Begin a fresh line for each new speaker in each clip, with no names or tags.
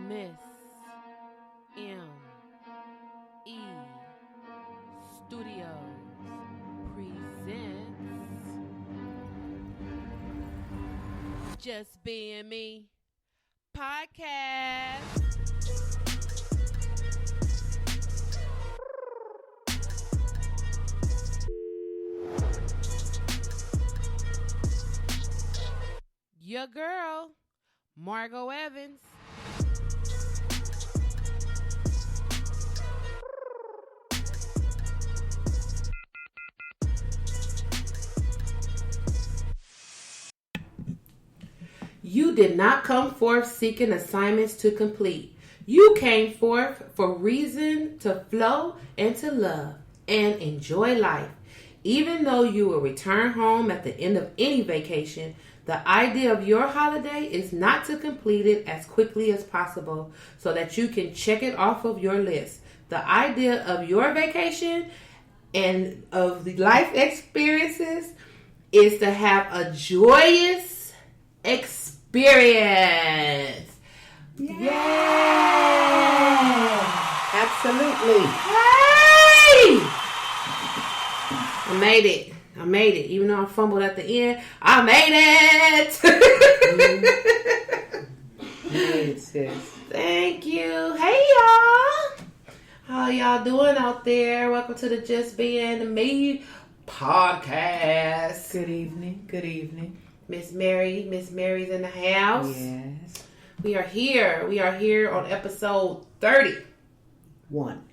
Miss M.E. Studios presents Just Being Me podcast. Your girl, Margot Evans. You did not come forth seeking assignments to complete. You came forth for reason to flow and to love and enjoy life. Even though you will return home at the end of any vacation, the idea of your holiday is not to complete it as quickly as possible so that you can check it off of your list. The idea of your vacation and of the life experiences is to have a joyous experience.
Yeah. Absolutely.
Hey! I made it. Even though I fumbled at the end, I made it.
Made it, sis.
Thank you. Hey, y'all. How y'all doing out there? Welcome to the Just Being Me podcast.
Good evening. Good evening.
Miss Mary's in the house.
Yes.
We are here. We are here on episode 30.
One.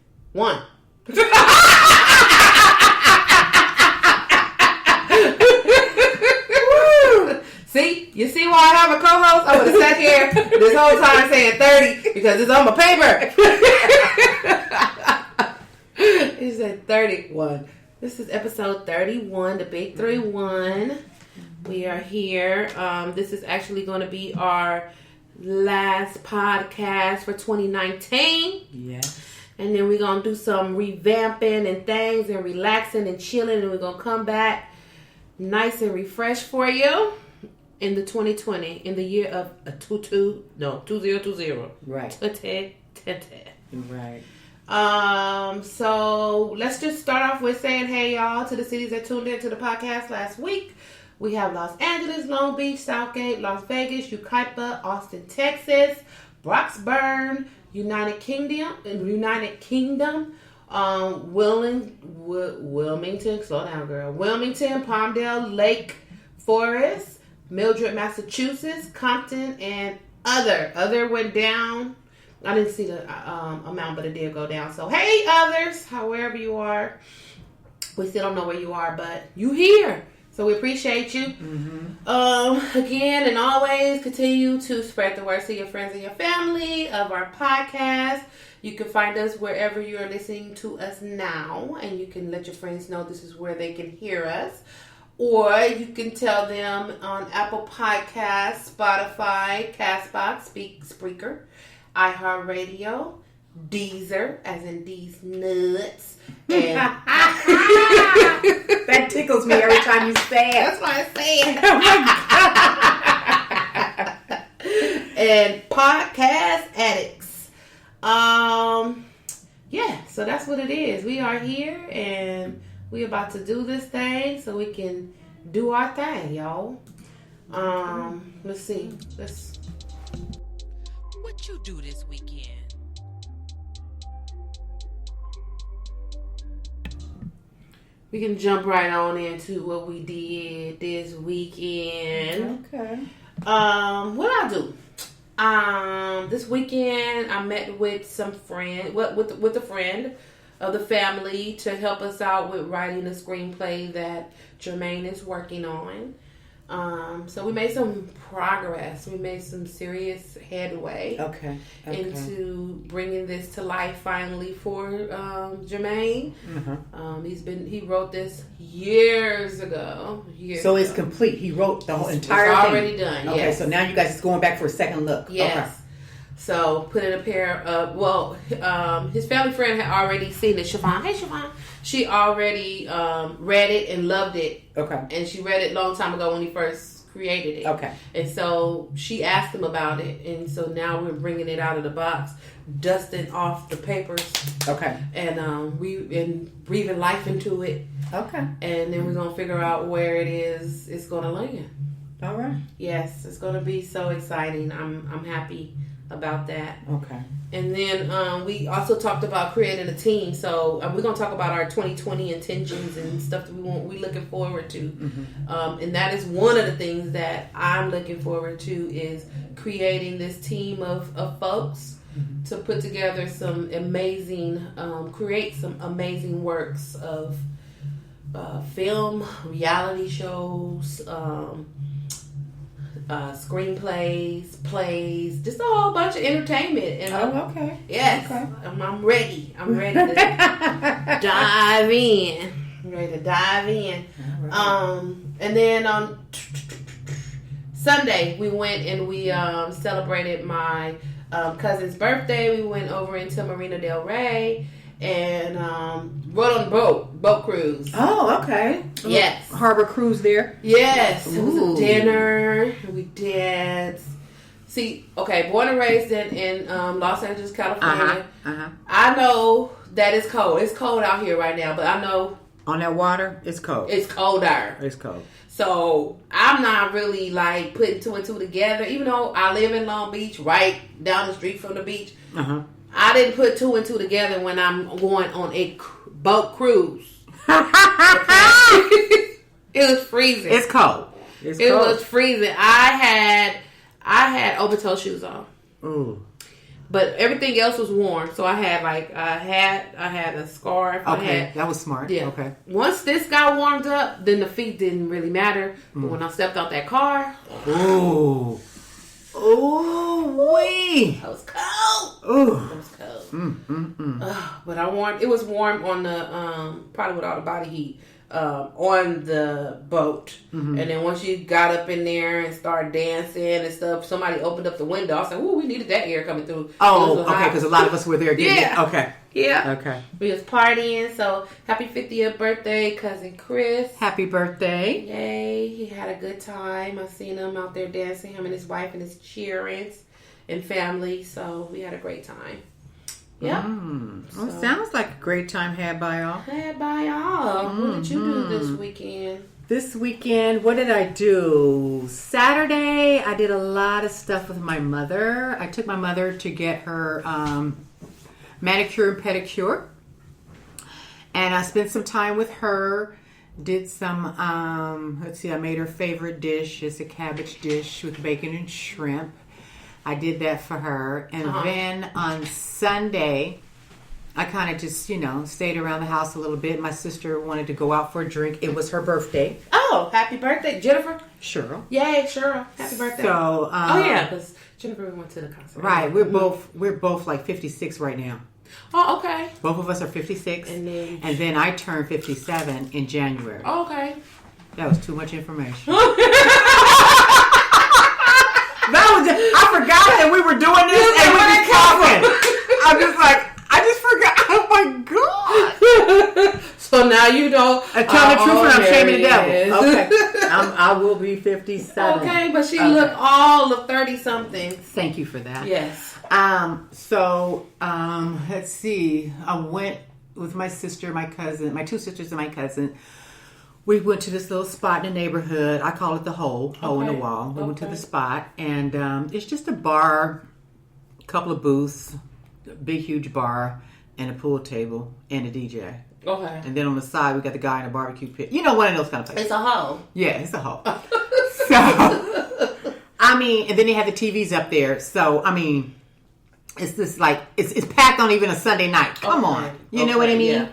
See? You see why I have a co-host? I would have sat here this whole time saying 30 because it's on my paper. He said 31. This is episode 31, the big 3-1. We are here. This is actually going to be our last podcast for 2019.
Yes.
And then we're going to do some revamping and things and relaxing and chilling. And we're going to come back nice and refreshed for you in the 2020, in the year of 2020.
Right. Right.
So let's just start off with saying hey y'all to the cities that tuned in to the podcast last week. We have Los Angeles, Long Beach, Southgate, Las Vegas, Yucaipa, Austin, Texas, Broxburn, United Kingdom, Wilmington, slow down girl, Wilmington, Palmdale, Lake Forest, Mildred, Massachusetts, Compton, and other went down. I didn't see the amount, but it did go down. So hey others, however you are, we still don't know where you are, but you here. So we appreciate you. Mm-hmm. Again, and always continue to spread the word to your friends and your family of our podcast. You can find us wherever you are listening to us now, and you can let your friends know this is where they can hear us. Or you can tell them on Apple Podcasts, Spotify, Castbox, Spreaker, iHeartRadio, Deezer, as in D's nuts. And
that tickles me every time you say it.
That's why I say it. And Podcast Addicts. Yeah, so that's what it is. We are here and we about to do this thing so we can do our thing, y'all. Let's see. What you do this weekend? We can jump right on into what we did this weekend.
Okay.
What I do? This weekend I met with some friend, with a friend of the family to help us out with writing a screenplay that Jermaine is working on. So we made some progress. We made some serious headway into bringing this to life finally for Jermaine. Mm-hmm. He wrote this years ago.
So it's complete. He wrote the whole entire thing.
It's already done.
Okay,
yes.
So now you guys is going back for a second look.
Yes. Okay. So put in a pair of his family friend had already seen it. Siobhan, hey Siobhan. She already read it and loved it.
Okay.
And she read it a long time ago when he first created it.
Okay.
And so she asked him about it, and so now we're bringing it out of the box, dusting off the papers,
Okay.
and breathing life into it,
Okay.
and then we're gonna figure out where it's gonna land.
All right.
Yes, it's gonna be so exciting. I'm happy about that.
Okay.
And then we also talked about creating a team. So we're gonna talk about our 2020 intentions and stuff that we looking forward to.
Mm-hmm.
And that is one of the things that I'm looking forward to is creating this team of folks to put together some amazing, create some amazing works of film, reality shows, screenplays, plays, just a whole bunch of entertainment. And
okay.
yes,
Okay.
I'm ready. I'm ready to dive in. I'm ready to dive in.
All right.
And then on Sunday we went and we celebrated my cousin's birthday. We went over into Marina Del Rey and rode on the boat cruise.
Oh, okay.
Yes.
Harbor cruise there.
Yes, it was
Ooh.
a dinner. We danced. See, okay, born and raised in Los Angeles, California. I know that it's cold. It's cold out here right now, but I know
On that water, it's cold.
it's colder.
It's cold.
So I'm not really like putting two and two together. Even though I live in Long Beach, right down the street from the beach, I didn't put two and two together when I'm going on a boat cruise. It was freezing.
It's cold. It's
It
cold.
was freezing. I had open toe shoes on,
Ooh.
but everything else was warm. So I had I had a scarf. I
Okay,
had,
that was smart.
yeah.
Okay.
Once this got warmed up, then the feet didn't really matter. But when I stepped out that car,
Ooh. Ooh, wee.
I was cold.
Ooh.
It was cold. But it was warm on the probably with all the body heat on the boat. And then once you got up in there and started dancing and stuff, somebody opened up the window. I was like, "Ooh, we needed that air coming through."
Oh,
It was
okay,
hot.
because a lot of us were there.
Yeah.
Okay.
Yeah.
Okay.
We was partying. So happy 50th birthday, cousin Chris.
Happy birthday.
Yay, he had a good time. I seen him out there dancing, him and his wife and his cheerings and family. So we had a great time. Yeah.
Well, sounds like a great time had by all.
Hey, bye y'all. What did you do this weekend?
This weekend, what did I do? Saturday, I did a lot of stuff with my mother. I took my mother to get her manicure and pedicure. And I spent some time with her. Did some, I made her favorite dish. It's a cabbage dish with bacon and shrimp. I did that for her. And then on Sunday, I kind of just, stayed around the house a little bit. My sister wanted to go out for a drink. It was her birthday.
Oh, happy birthday, Jennifer.
Cheryl.
Yay, Cheryl. Happy birthday.
So,
oh, yeah, because Jennifer went to the concert.
Right, we're both like 56 right now.
Oh, okay.
Both of us are 56.
And
then I turned 57 in January.
Oh, okay.
That was too much information. I forgot that we were doing this and we were talking. I'm just like, I just forgot. Oh my God.
So now you know.
I tell the truth and I'm shaming the devil.
is.
Okay. I will be 57.
Okay, but she looked all of 30-something.
Thank you for that.
Yes.
Let's see. I went with my sister, my cousin, my two sisters and my cousin. We went to this little spot in the neighborhood. I call it the hole in the wall. We went to the spot, and it's just a bar, a couple of booths, a big, huge bar, and a pool table, and a DJ.
Okay.
And then on the side, we got the guy in a barbecue pit. One of those kind of places.
It's a hole.
Yeah, it's a hole. And then they have the TVs up there. So, it's just like, it's packed on even a Sunday night. Come on. You know what I mean? Yeah.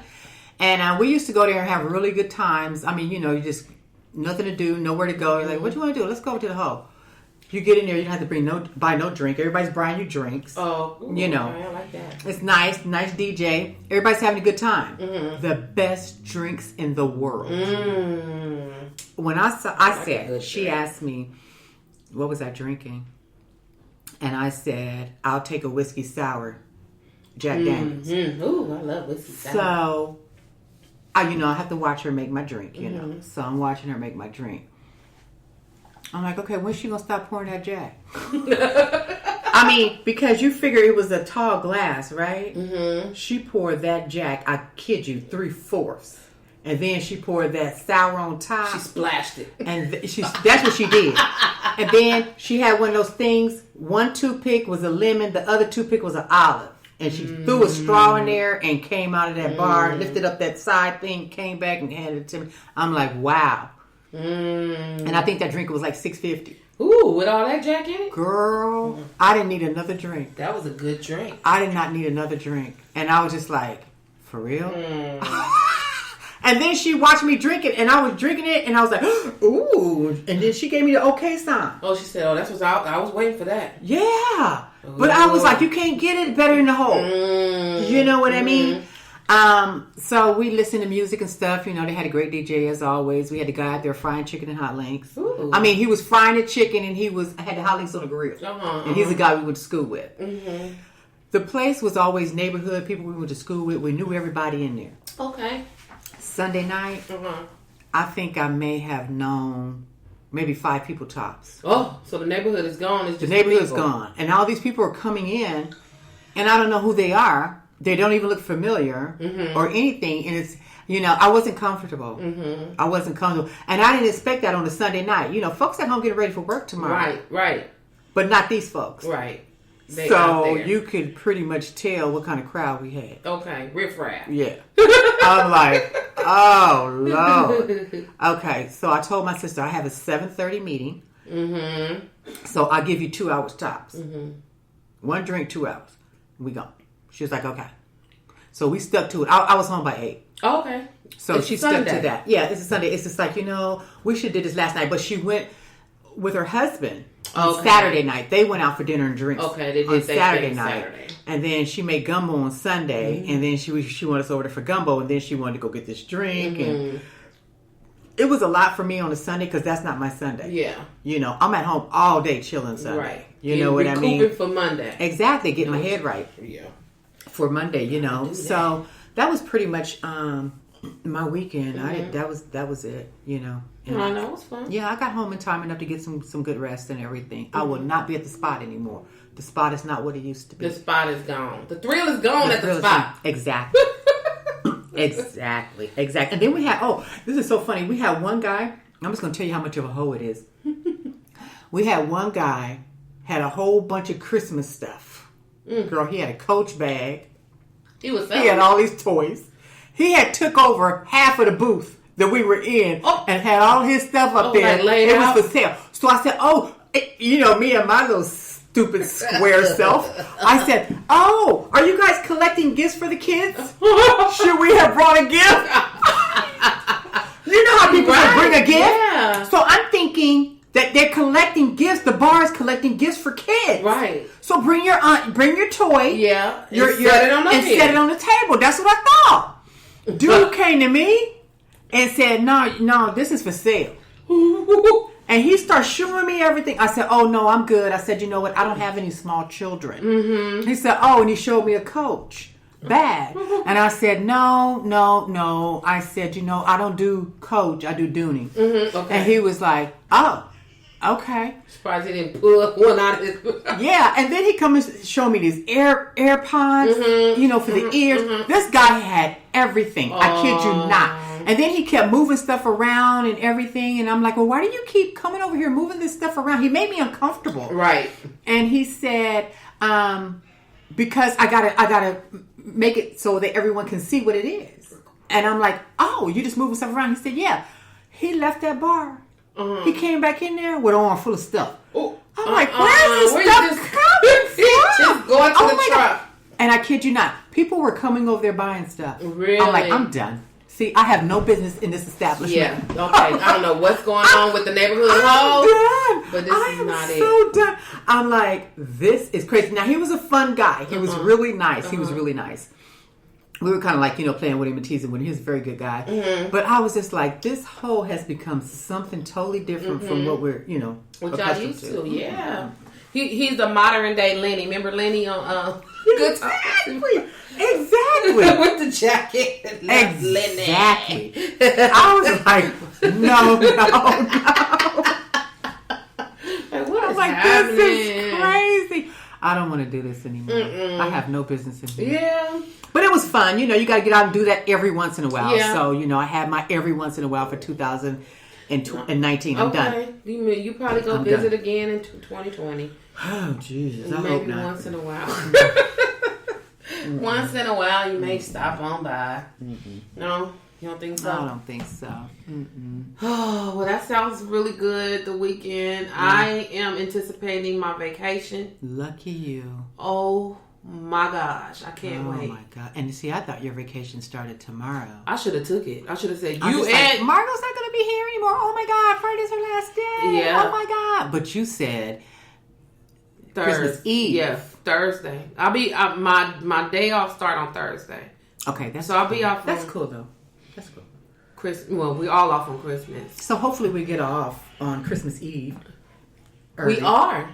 And we used to go there and have really good times. You just, nothing to do, nowhere to go. You're like, what do you want to do? Let's go to the hole. You get in there, you don't have to buy no drink. Everybody's buying you drinks.
Oh, ooh,
Okay,
I like that.
It's nice DJ. Everybody's having a good time. Mm-hmm. The best drinks in the world. When she asked me, what was I drinking? And I said, I'll take a whiskey sour, Jack Daniels.
Ooh, I love whiskey sour.
So, I have to watch her make my drink, So I'm watching her make my drink. I'm like, okay, when's she gonna stop pouring that Jack? I mean, because you figure it was a tall glass, right? Mm-hmm. She poured that Jack, I kid you, 3/4. And then she poured that sour on top.
She splashed it.
And that's what she did. And then she had one of those things. One toothpick was a lemon. The other toothpick was an olive. And she threw a straw in there and came out of that bar, lifted up that side thing, came back and handed it to me. I'm like, wow. And I think that drink was like $6.50.
Ooh, with all that Jack in it?
Girl, I didn't need another drink.
That was a good drink.
I did not need another drink. And I was just like, for real? And then she watched me drink it, and I was drinking it, and I was like, ooh. And then she gave me the okay sign.
Oh, she said, oh, that's what I was waiting for that.
Yeah. Ooh. But I was like, you can't get it better in the hole. You know what I mean? So we listened to music and stuff. You know, they had a great DJ as always. We had the guy out there frying chicken and hot links. Ooh. I mean, he was frying the chicken, and had the hot links on the grill. And he's the guy we went to school with. Mm-hmm. The place was always neighborhood people we went to school with. We knew everybody in there.
Okay.
Sunday night, I think I may have known maybe 5 people tops.
Oh, so the neighborhood is gone. It's just
the neighborhood is gone. And all these people are coming in, and I don't know who they are. They don't even look familiar or anything. And it's, you know, I wasn't comfortable. I wasn't comfortable. And I didn't expect that on a Sunday night. You know, folks at home getting ready for work tomorrow.
Right.
But not these folks.
Right.
So you could pretty much tell what kind of crowd we had.
Okay, riffraff.
Yeah. I'm like, oh, Lord. Okay, so I told my sister I have a 7:30 meeting. So I'll give you 2 hours tops. One drink, 2 hours. We gone. She was like, okay. So we stuck to it. I was home by 8.
Oh, okay.
So it's she Sunday. Stuck to that. Yeah, it's a Sunday. It's just like, you know, we should have did this last night. But she went with her husband on Saturday night. They went out for dinner and drinks.
Okay, they did
on Saturday night. And then she made gumbo on Sunday. And then she wanted us over there for gumbo. And then she wanted to go get this drink. And it was a lot for me on a Sunday because that's not my Sunday.
Yeah.
You know, I'm at home all day chilling Sunday. Right. You know what I mean?
Recouping for Monday.
Exactly. Getting my head right.
Yeah.
For Monday, you know. So that was pretty much my weekend. That was it, you know. And
I know, it was fun.
Yeah, I got home in time enough to get some good rest and everything. I will not be at the spot anymore. The spot is not what it used to be.
The spot is gone. The thrill is gone at the spot.
Exactly. Exactly. And then we had, this is so funny. We had one guy, I'm just going to tell you how much of a hoe it is. We had one guy, had a whole bunch of Christmas stuff. Girl, he had a Coach bag.
He
had all these toys. He had took over half of the booth that we were in and had all his stuff up there. It was for sale. So I said, you know, me and my little stupid square self. I said, are you guys collecting gifts for the kids? Should we have brought a gift? You know how people bring a gift? Yeah. So I'm thinking that they're collecting gifts. The bar is collecting gifts for kids.
Right.
So bring your toy.
Yeah.
Set it on the table. That's what I thought. Dude came to me and said, no, this is for sale. And he started showing me everything. I said, oh, no, I'm good. I said, you know what? I don't have any small children. He said, and he showed me a Coach bag. And I said, no. I said, you know, I don't do Coach. I do Dooney. Okay. And he was like, okay.
Surprised he didn't pull one out of his...
Yeah, and then he comes and show me these AirPods, you know, for the ears. This guy had everything. I kid you not. And then he kept moving stuff around and everything. And I'm like, well, why do you keep coming over here moving this stuff around? He made me uncomfortable.
Right.
And he said, because I gotta make it so that everyone can see what it is. And I'm like, you just moving stuff around? He said, yeah. He left that bar. He came back in there with an arm full of stuff. I'm like, where's this stuff coming from?
Just going to the truck.
And I kid you not, people were coming over there buying stuff.
Really?
I'm like, I'm done. See, I have no business in this establishment.
Yeah, okay. I don't know what's going on with the neighborhood hall, but this is not it.
I'm so done. I'm like, this is crazy. Now, he was a fun guy. He was really nice. He was really nice. We were kind of like, you know, playing with him and teasing with him. He was a very good guy. But I was just like, this hole has become something totally different from what we're, you know,
what y'all used to. Yeah. He's the modern day Lenny. Remember Lenny on Good Times?
Exactly.
With the jacket.
Exactly. I was like, no. my goodness, this is crazy. I don't want to do this anymore. I have no business in here.
Yeah.
But it was fun. You know, you got to get out and do that every once in a while.
Yeah.
So, you know, I had my every once in a while for 2019. I'm done.
You probably go visit again in 2020.
Oh, Jesus. I hope
Maybe
not.
once in a while. Once in a while, you may stop on by. No? You don't think so?
I don't think so.
Oh, well, that sounds really good. The weekend. I am anticipating my vacation.
Lucky you.
Oh, my gosh. I can't wait.
Oh, my God. And see, I thought your vacation started tomorrow.
I should have took it. I should have said,
I'm
you
just like, Margot's not going to be here anymore. Oh, my God. Friday's her last day.
Yeah.
Oh, my God. But you said
Thursday.
Christmas Eve.
Yeah, Thursday. I'll be, my day off start on Thursday.
Okay.
So I'll be off.
That's cool, though. That's cool.
Well, we all off on Christmas.
So hopefully we get off on Christmas Eve. Early.
We are.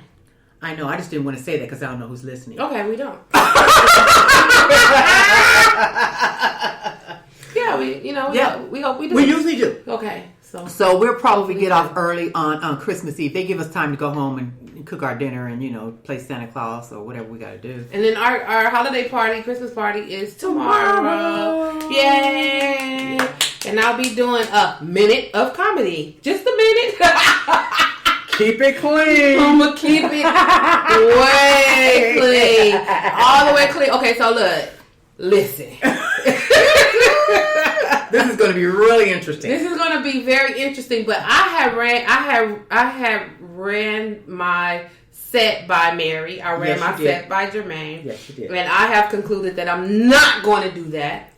I know. I just didn't want to say that because I don't know who's listening.
Okay, we don't. Yeah, we hope we do.
We usually do.
Okay,
so we'll probably get off early on Christmas Eve. They give us time to go home and cook our dinner and play Santa Claus or whatever we got to do.
And then our holiday party, Christmas party, is tomorrow. Yay! And I'll be doing a minute of comedy. Just a minute.
Keep it clean.
I'm going to keep it way clean. All the way clean. Okay, so look. Listen.
This is going to be really interesting.
This is going to be very interesting, but I have ran my set by Mary. I ran my set by Jermaine.
Yes, you did.
And I have concluded that I'm not going to do that.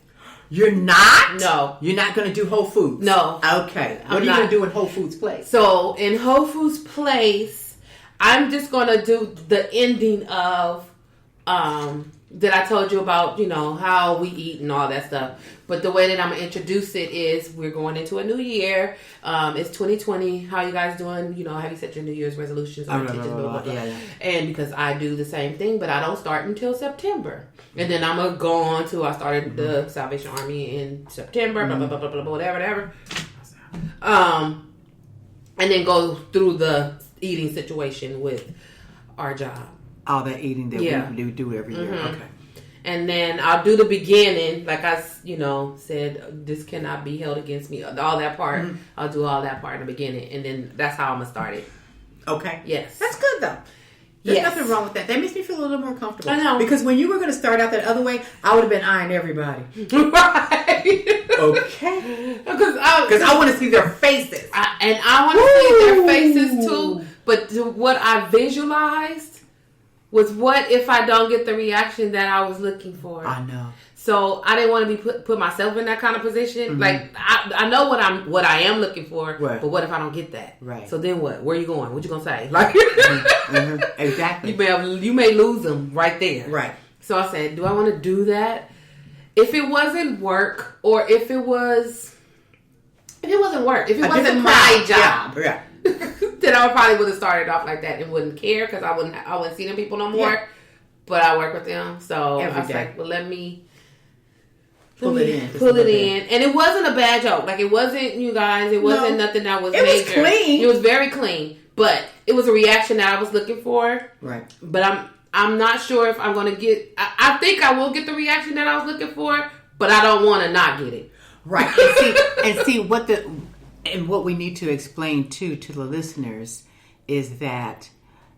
You're not?
No.
You're not going to do Whole Foods?
No.
Okay. What are you going to do in Whole Foods Place?
So, in Whole Foods Place, I'm just going to do the ending of that I told you about, how we eat and all that stuff. But the way that I'm going to introduce it is we're going into a new year. It's 2020. How you guys doing? Have you set your New Year's resolutions or intentions? Blah, blah, blah. Yeah. And because I do the same thing, but I don't start until September. And then I'm going to go on to, I started the Salvation Army in September, blah, blah, blah, blah, blah, whatever. And then go through the eating situation with our job.
All that eating that we do every year. Okay.
And then I'll do the beginning, like I, said, this cannot be held against me. All that part, I'll do all that part in the beginning. And then that's how I'm going to start it.
Okay.
Yes.
That's good, though. There's nothing wrong with that. That makes me feel a little more comfortable.
I know.
Because when you were going to start out that other way, I would have been eyeing everybody.
Right.
Okay.
Because
I want to see their faces.
I want to see their faces, too. But what I visualized was, what if I don't get the reaction that I was looking for?
I know.
So I didn't want to be put myself in that kind of position. Mm-hmm. Like I know what I am looking for,
right.
But what if I don't get that?
Right.
So then what? Where are you going? What you gonna say? Like
exactly.
You may lose them right there.
Right.
So I said, do I want to do that? If it wasn't work, or if it wasn't work, if it wasn't my job.
Yeah.
Then I probably would have started off like that and wouldn't care because I wouldn't see them people no more. Yeah. But I work with them, so I was like, well, let me pull it in, and it wasn't a bad joke. Like, it wasn't, you guys. It wasn't nothing that was major.
It was clean.
It was very clean, but it was a reaction that I was looking for.
Right.
But I'm not sure if I'm going to get. I think I will get the reaction that I was looking for, but I don't want to not get it.
Right. And see what we need to explain to the listeners is that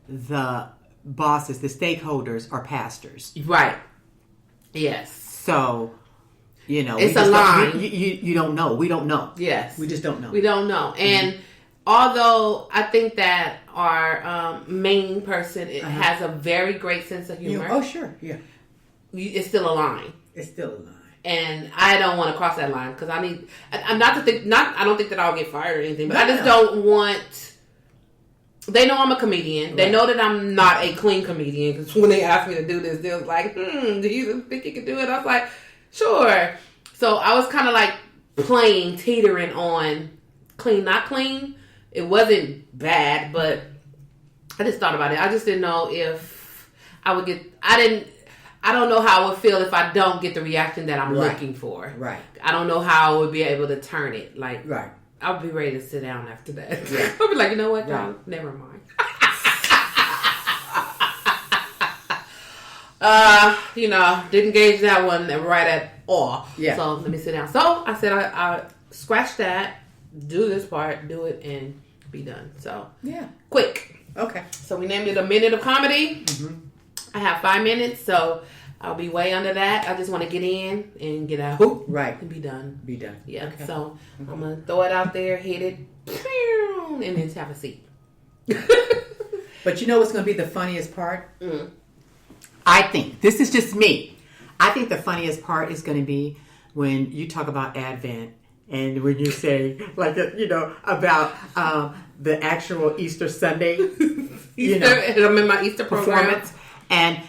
the bosses, the stakeholders, are pastors.
Right. Yes.
So,
it's a line.
You don't know. We don't know.
Yes.
We just don't know.
We don't know. And although I think that our main person has a very great sense of humor.
Oh, sure. Yeah.
It's still a line.
It's still a line.
And I don't want to cross that line because I don't think that I'll get fired or anything, but I just don't want. They know I'm a comedian. They know that I'm not a clean comedian because when they asked me to do this, they was like, do you think you can do it? I was like, sure. So I was kind of like teetering on clean, not clean. It wasn't bad, but I just thought about it. I just didn't know if I would get. I don't know how I would feel if I don't get the reaction that I'm looking for.
Right.
I don't know how I would be able to turn it. Like,
right.
I'll be ready to sit down after that.
Yeah.
I'll be like, you know what, John? Never mind. Didn't gauge that one right at all.
Yeah.
So let me sit down. So I said I scratch that, do this part, do it, and be done. So
Yeah.
quick.
Okay.
So we named it A Minute of Comedy.
Mm-hmm.
I have 5 minutes, so I'll be way under that. I just want to get in and get out.
Right.
And be done.
Be done.
Yeah.
Okay.
So I'm gonna throw it out there, hit it, and then have a seat.
But you know what's going to be the funniest part?
Mm.
I think, this is just me, I think the funniest part is going to be when you talk about Advent and when you say, like, about the actual Easter Sunday
Easter, I'm in my Easter
performance. And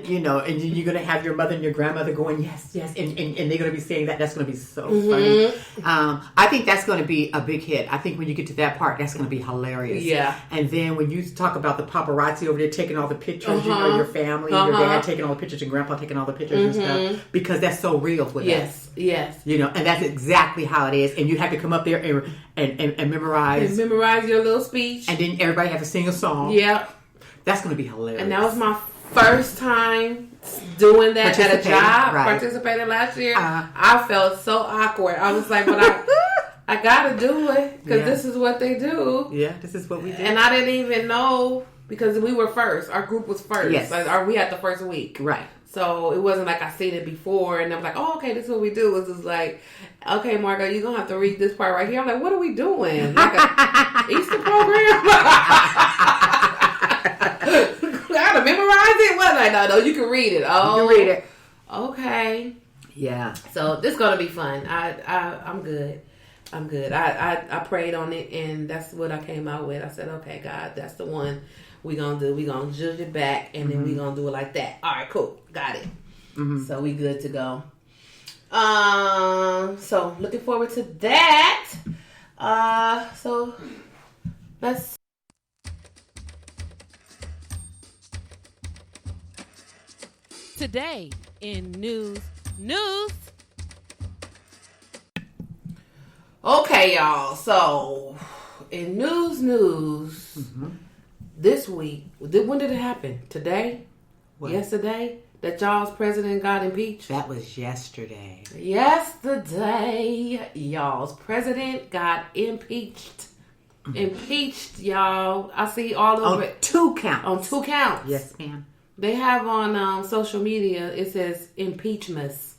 you're going to have your mother and your grandmother going, yes, yes. And they're going to be saying that. That's going to be so funny. I think that's going to be a big hit. I think when you get to that part, that's going to be hilarious.
Yeah.
And then when you talk about the paparazzi over there taking all the pictures, your family, your dad taking all the pictures, and grandpa taking all the pictures and stuff, because that's so real with us.
Yes.
And that's exactly how it is. And you have to come up there and memorize.
And memorize your little speech.
And then everybody has to sing a song.
Yeah.
That's going to be hilarious.
And that was my first time doing that at a job.
Right.
Participated last year. I felt so awkward. I was like, but I gotta do it because this is what they do.
Yeah, this is what we do.
And I didn't even know because we were first. Our group was first.
Yes.
We had the first week.
Right.
So it wasn't like I seen it before and I'm like, oh, okay, this is what we do. It was just like, okay, Margo, you're going to have to read this part right here. I'm like, what are we doing? Like a Easter program? I gotta memorize it. What? Like, no, you can read it. Oh,
you can read it.
Okay.
Yeah.
So this is gonna be fun. I'm good. I'm good. I prayed on it, and that's what I came out with. I said, okay, God, that's the one we gonna do. We gonna judge it back, and then we gonna do it like that. All right, cool, got it. So we good to go. So looking forward to that. So let's. Today in news. Okay, y'all. So in news. This week, when did it happen? Today?
What?
Yesterday? That y'all's president got impeached?
That was yesterday.
Yesterday, y'all's president got impeached. Impeached, y'all. I see all over it.
2 counts.
On 2 counts.
Yes, ma'am.
They have on social media, it says impeachmas.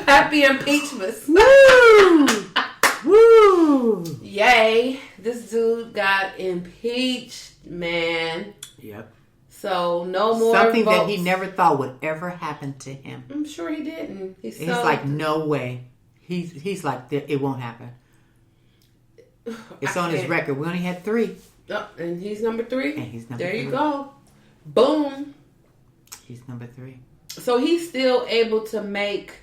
Happy impeachmas.
Woo! Woo!
Yay. This dude got impeached, man.
Yep.
So no more
Something
votes.
that he never thought would ever happen to him.
I'm sure he didn't.
He's like, no way. He's like, it won't happen. It's on his record. We only had 3.
Oh, and he's number 3.
And he's number
there
3.
you go. Boom.
He's number 3.
So he's still able to make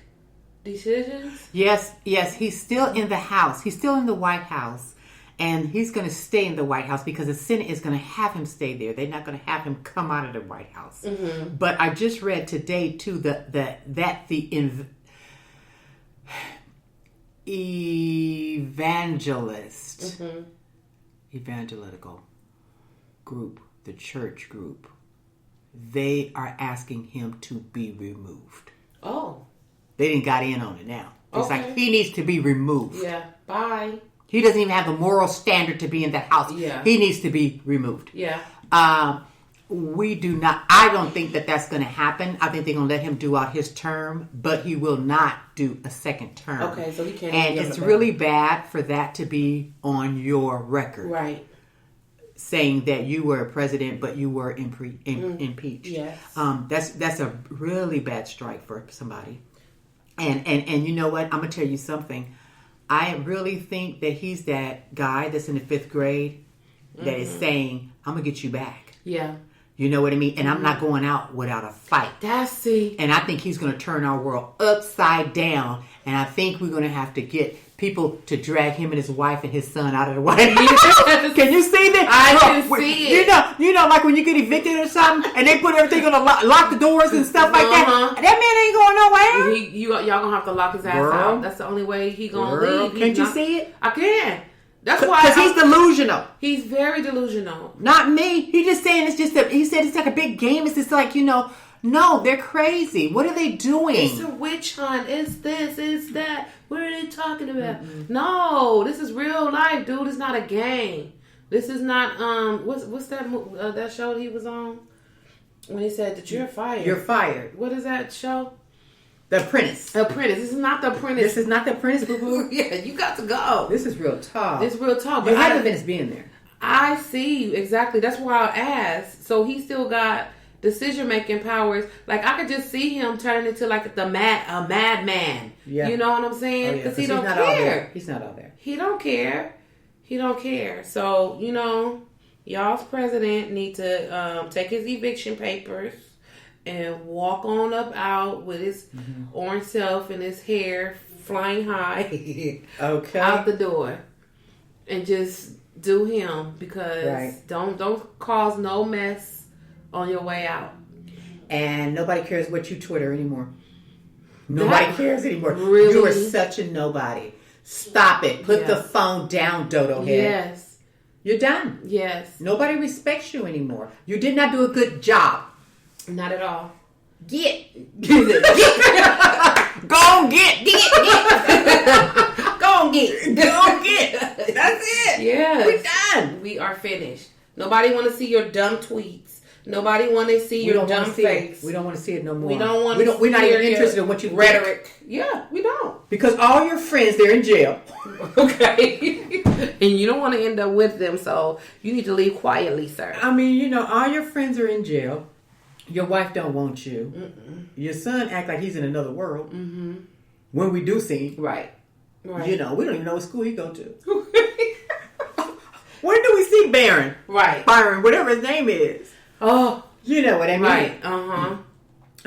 decisions?
Yes. He's still in the House. He's still in the White House. And he's going to stay in the White House because the Senate is going to have him stay there. They're not going to have him come out of the White House. But I just read today, too, that the evangelical group, the church group, they are asking him to be removed.
Oh.
They didn't got in on it now. It's
Okay.
like he needs to be removed.
Yeah. Bye.
He doesn't even have the moral standard to be in the House.
Yeah.
He needs to be removed.
Yeah.
We do not, I don't think that that's going to happen. I think they're going to let him do out his term, but he will not do a second term.
Okay, so he can't.
And it's really bad for that to be on your record.
Right.
Saying that you were president, but you were impeached.
Yes.
That's a really bad strike for somebody. And you know what? I'm going to tell you something. I really think that he's that guy that's in the 5th grade that is saying, I'm going to get you back.
Yeah.
You know what I mean? And I'm not going out without a fight. And I think he's going to turn our world upside down. And I think we're going to have to get people to drag him and his wife and his son out of the White House. Can you see that?
I can see it.
You know, like when you get evicted or something, and they put everything on lock the doors and stuff like that. That man ain't going nowhere.
Y'all gonna have to lock his ass out. That's the only way he gonna leave.
Can't you see it?
I can. That's why
Because he's delusional.
he's very delusional.
Not me. He just saying it's just he said it's like a big game. It's just like, no, they're crazy. What are they doing?
It's a witch hunt. It's this. It's that. What are they talking about? No, this is real life, dude. It's not a game. This is not what's that that show he was on when he said that you're fired.
You're fired.
What is that show?
The Apprentice.
Apprentice. This is not The Apprentice.
This is not The Apprentice, boo-boo.
Yeah, you got to go.
This is real talk.
It's real talk.
You
But
haven't finished being there.
I see you exactly. That's why I asked. So he still got decision making powers. Like I could just see him turning into like a madman.
Yeah.
You know what I'm saying? Because he don't
not all
care.
there. He's not all there.
He don't care. He don't care. So y'all's president need to take his eviction papers and walk on up out with his orange self and his hair flying high
Okay.
out the door, and just do him, because
Right.
don't cause no mess on your way out.
And nobody cares what you Twitter anymore. Nobody cares anymore.
Really?
You are such a nobody. Stop it. Put the phone down, dodo head.
Yes.
You're done.
Yes.
Nobody respects you anymore. You did not do a good job.
Not at all.
Get. Go on, get. Go on, get. Go on, get. That's it.
Yes.
We're done.
We are finished. Nobody want to see your dumb tweets. Nobody want to see your dumb face.
We don't want to see it no more.
We don't want.
We're not even interested in what you
rhetoric.
think.
Yeah, we don't.
Because all your friends, they're in jail.
Okay. And you don't want to end up with them, so you need to leave quietly, sir.
I mean, all your friends are in jail. Your wife don't want you. Mm-mm. Your son act like he's in another world. Mm-hmm. When we do see him.
Right.
We don't even know what school he go to. When do we see Byron?
Right.
Byron, whatever his name is.
Oh.
You know what I mean?
Right. Uh-huh.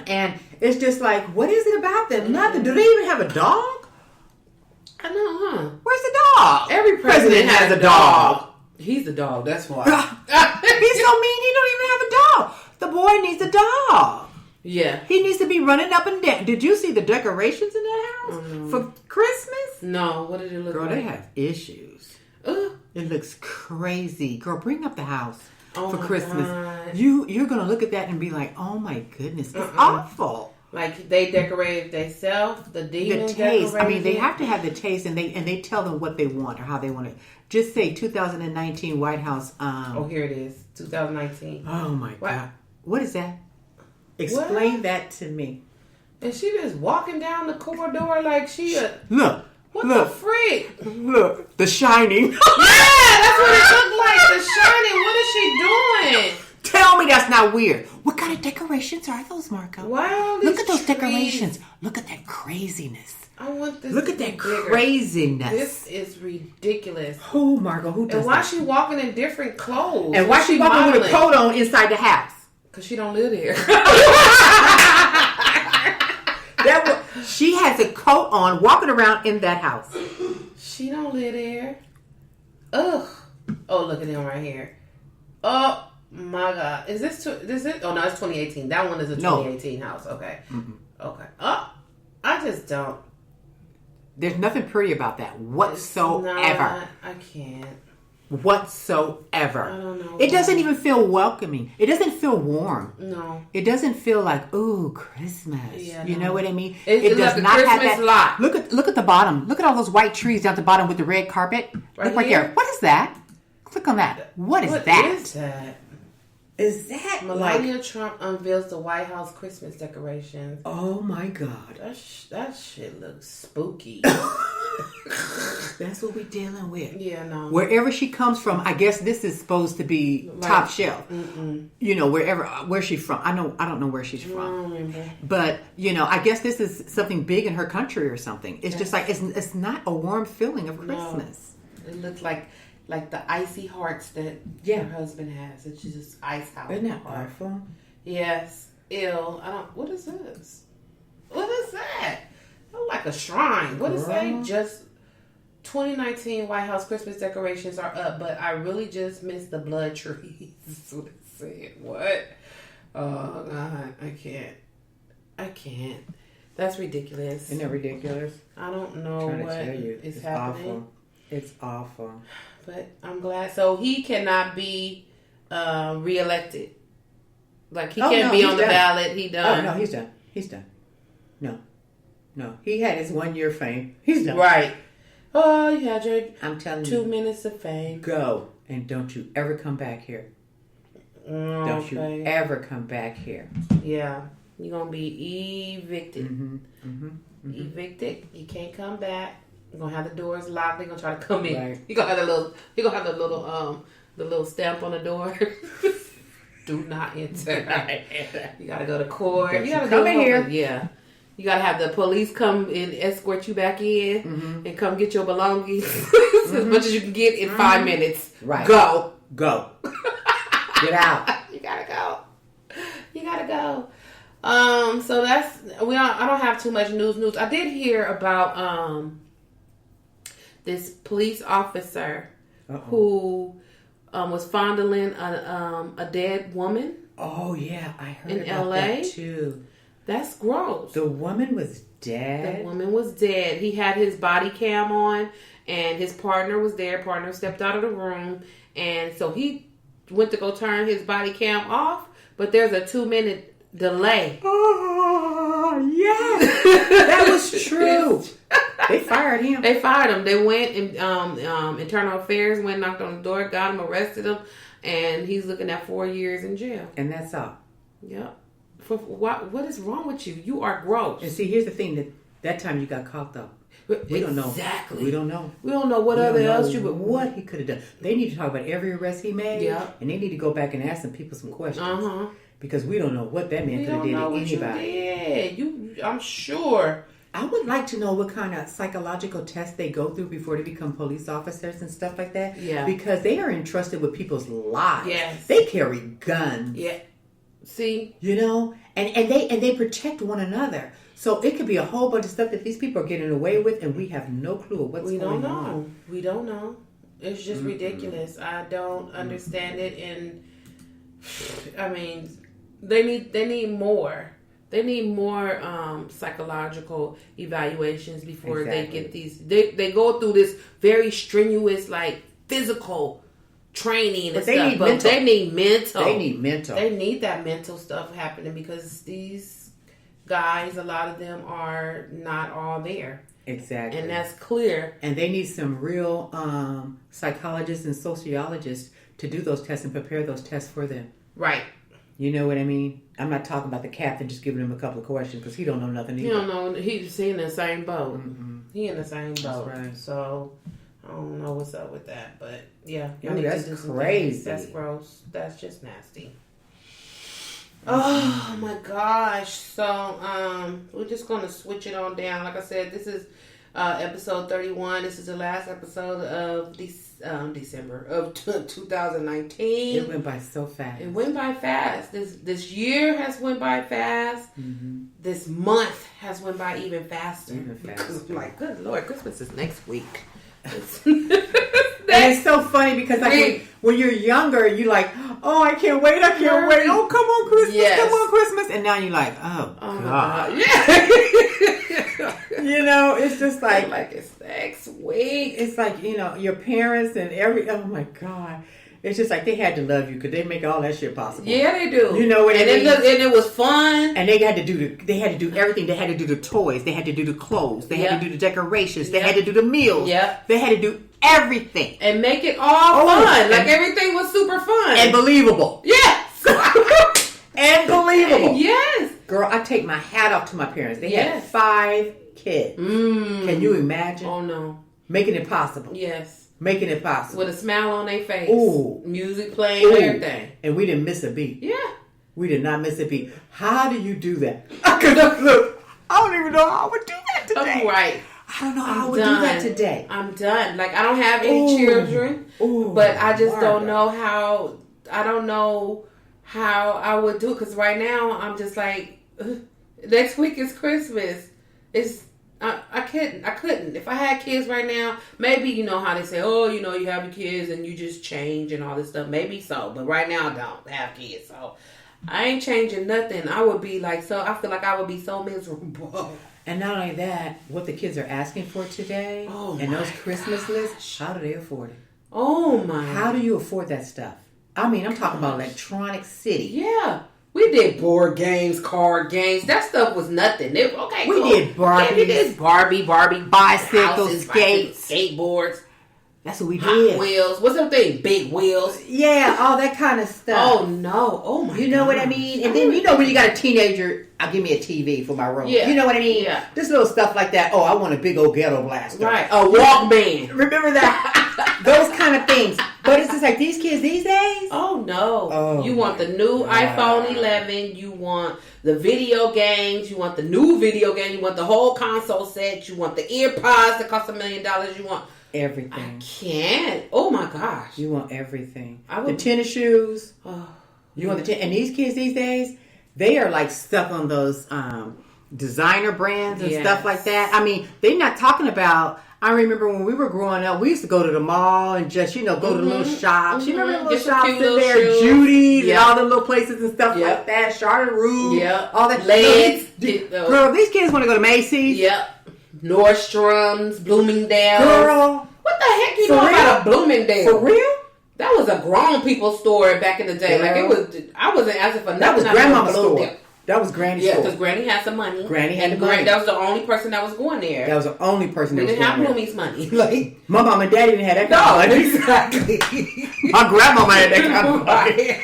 And it's just like, what is it about them? Nothing. Do they even have a dog?
I know, huh?
Where's the dog?
Every president has a dog. He's the dog, that's why.
He's so mean, he don't even have a dog. The boy needs a dog.
Yeah.
He needs to be running up and down. Did you see the decorations in that house for Christmas?
No, what did it look like?
Girl, they have issues. It looks crazy. Girl, bring up the house for Christmas.
God.
You're going to look at that and be like, oh my goodness, it's awful.
Like they decorated themselves, the demon.
The taste. I mean, they
decorated.
have to have the taste, and they tell them what they want or how they want it. Just say 2019 White House.
Oh, here it is, 2019.
Oh my
What?
God, what is that? Explain that to me.
And she just walking down the corridor like she a
Look,
what
look,
the freak?
look, The Shining.
Yeah, that's what it looked like. The Shining. What is she doing?
Tell me that's not weird. What kind of decorations are those, Marco?
Wow,
Look at those decorations. Look at that craziness.
I want this.
Look
to
at
be
that
bigger.
craziness.
This is ridiculous.
Who, Marco? Who does
And why
that?
she walking in different clothes?
And why she walking with a coat on inside the house?
Because she don't live there.
She has a coat on, walking around in that house.
She don't live there. Ugh. Oh, look at him right here. Oh my God. Is this? Oh no, it's 2018. That one is a 2018 house. Okay.
Mm-hmm.
Okay. Oh, I just don't.
There's nothing pretty about that whatsoever.
I can't.
Whatsoever.
I don't know.
It doesn't even feel welcoming. It doesn't feel warm.
No.
It doesn't feel like, ooh, Christmas.
Yeah,
you
no.
know what I mean?
It
does
like a
not have
Christmas
that.
lot.
Look at the bottom. Look at all those white trees down at the bottom with the red carpet. Look right
here?
there. What is that? Click on that. What is that?
What is that?
Is that
Melania Trump unveils the White House Christmas decorations.
Oh my God.
That shit looks spooky.
That's what we're dealing with.
Yeah, no.
Wherever she comes from, I guess this is supposed to be top shelf.
Mm-mm.
You know, where's she from? I don't know where she's from.
I don't remember.
But, I guess this is something big in her country or something. It's just like, it's not a warm feeling of Christmas.
No. It looks like the icy hearts that her husband has. It's just ice out.
Isn't that awful?
Yes. Ew. What is this? What is that? It looks like a shrine. What is that? Just 2019 White House Christmas decorations are up, but I really just missed the blood trees. That's what it said. What? Oh, God. I can't. That's ridiculous.
Isn't that ridiculous?
I don't know what is happening.
Awful. It's awful.
But I'm glad. So he cannot be reelected. Like he can't be on the ballot. He done.
Oh no, he's done. He's done. No. He had his 1 year fame. He's done.
Right. Oh, you had your
I'm telling
2
you.
minutes of fame.
Go and don't you ever come back here. Don't you ever come back here.
Yeah. You're gonna be evicted. Evicted. You can't come back. You're gonna have the doors locked. They're gonna try to come in.
Right.
You're gonna have the little stamp on the door. Do not enter. You gotta go to court. You gotta
come in here.
Yeah. You gotta have the police come and escort you back in and come get your belongings as much as you can get in 5 minutes.
Right.
Go.
Get out.
You gotta go. So that's I don't have too much news. I did hear about this police officer who was fondling a dead woman.
Oh yeah, I heard
in
about
LA
that too.
That's gross.
The woman was dead.
The woman was dead. He had his body cam on, and his partner was there. Partner stepped out of the room, and so he went to go turn his body cam off, but there's a 2-minute delay.
Oh, yes. That was true. They fired him.
They fired him. They went and internal affairs went, knocked on the door, got him, arrested him, and he's looking at 4 years in jail.
And that's all.
Yep. For what is wrong with you? You are gross.
And see, here's the thing: that time you got caught though. We don't know.
Exactly.
We don't know.
We don't know what
what he could have done. They need to talk about every arrest he made.
Yeah.
And they need to go back and ask some people some questions. Because we don't know what that man could have did to anybody.
I'm sure.
I would like to know what kind of psychological tests they go through before they become police officers and stuff like that.
Yeah.
Because they are entrusted with people's lives.
Yes.
They carry guns.
Yeah. See?
You know? And they protect one another. So it could be a whole bunch of stuff that these people are getting away with, and we have no clue what's going on.
We don't know. It's just ridiculous. I don't understand it, and I mean, they need more. They need more psychological evaluations before they get these. They go through this very strenuous, like physical training and stuff. But they need mental.
They need mental.
They need that mental stuff happening because these guys, a lot of them are not all there.
Exactly.
And that's clear.
And they need some real psychologists and sociologists to do those tests and prepare those tests for them.
Right.
You know what I mean? I'm not talking about the captain just giving him a couple of questions because he don't know nothing either.
He don't know. He's in the same boat. He in the same boat.
That's right.
So I don't know what's up with that, but yeah,
that's crazy.
That's gross. That's just nasty. Oh my gosh! So we're just gonna switch it on down. Like I said, this is episode 31. This is the last episode of December of 2019.
It went by so fast.
It went by fast. This year has went by fast. This month has went by even faster. Because I'm like, good Lord, Christmas is next week.
And it's so funny because like when you're younger, you're like, oh, I can't wait. Oh, come on, Christmas.
Yes.
Come on, Christmas. And now you're like, oh God.
Yeah.
You know, it's just like
it's next week.
It's like, you know, your parents and oh my God. It's just like they had to love you because they make all that shit possible.
Yeah, they do.
You know what I mean?
And it was fun.
And they had to do everything. They had to do the toys. They had to do the clothes. They had to do the decorations. They had to do the meals.
Yeah.
They had to do everything.
And make it all fun. Like everything was super fun.
And believable.
Yes.
And believable.
Yes.
Girl, I take my hat off to my parents. They had 5 kids. Can you imagine?
Oh, no.
Making it possible.
Yes.
Making it possible.
With a smile on their face.
Ooh.
Music playing, everything.
And we didn't miss a beat.
Yeah.
We did not miss a beat. How do you do that? Look, I don't even know how I would do that today.
Right.
I don't know how I would do that today.
I'm done. Like, I don't have any children. But I just don't know how. I don't know how I would do it. Because right now, I'm just like, next week is Christmas. I couldn't. If I had kids right now, maybe, you know how they say, oh, you know, you have your kids and you just change and all this stuff. Maybe so. But right now, I don't have kids. So I ain't changing nothing. I would be like, I feel like I would be so miserable.
And not only that, what the kids are asking for today, and those Christmas lists, how do they afford it?
Oh my!
How do you afford that stuff? I mean, I'm talking about Electronic City.
Yeah. We did board games, card games. That stuff was nothing. We
did Barbie.
Yeah, we did Barbie,
Bicycles,
houses,
skates.
skateboards.
That's what we
Hot
did.
Wheels. What's that thing? Big wheels.
Yeah, all that kind of stuff.
Oh, no. Oh, my
You know what I
gosh.
mean? And then, when you got a teenager, I'll give me a TV for my room.
Yeah.
You know what I mean?
Yeah.
Just little stuff like that. Oh, I want a big old ghetto blaster.
Right. A Walkman.
Remember that? Those kind of things. But it's just like these kids these days.
Oh, no.
Oh,
you want the new iPhone 11. You want the video games. You want the new video game. You want the whole console set. You want the earpods that cost $1 million. You want...
Everything.
I can't. Oh, my gosh.
You want everything.
I would-
The tennis shoes.
Oh.
You want and these kids these days, they are like stuck on those designer brands and stuff like that. I mean, they're not talking about. I remember when we were growing up, we used to go to the mall and just go to little shops. You remember the little
Get some
shops
cute
in
little
there,
shoes.
Judy's
Yeah.
and all the little places and stuff
Yep.
like that. Charlotte Russe, all that.
Legs.
Girl, these kids want to go to Macy's.
Yep. Nordstrom's, Bloomingdale's.
Girl,
What the heck you
For
know
real?
about a Bloomingdale?
for real?
That was a grown people store back in the day. Like it
Girl.
was. I wasn't asking for nothing.
That was
out of
grandmama's
Bloomingdale.
store. That was Granny's
Yeah,
store.
because Granny had some money.
Granny had
And
the money.
That was the only person that was going there.
That was the only person
We
that was
didn't have
going there.
Bloomie's money. Like
My mom and daddy didn't have that
no,
kind of money.
exactly.
My grandmama had that kind of money.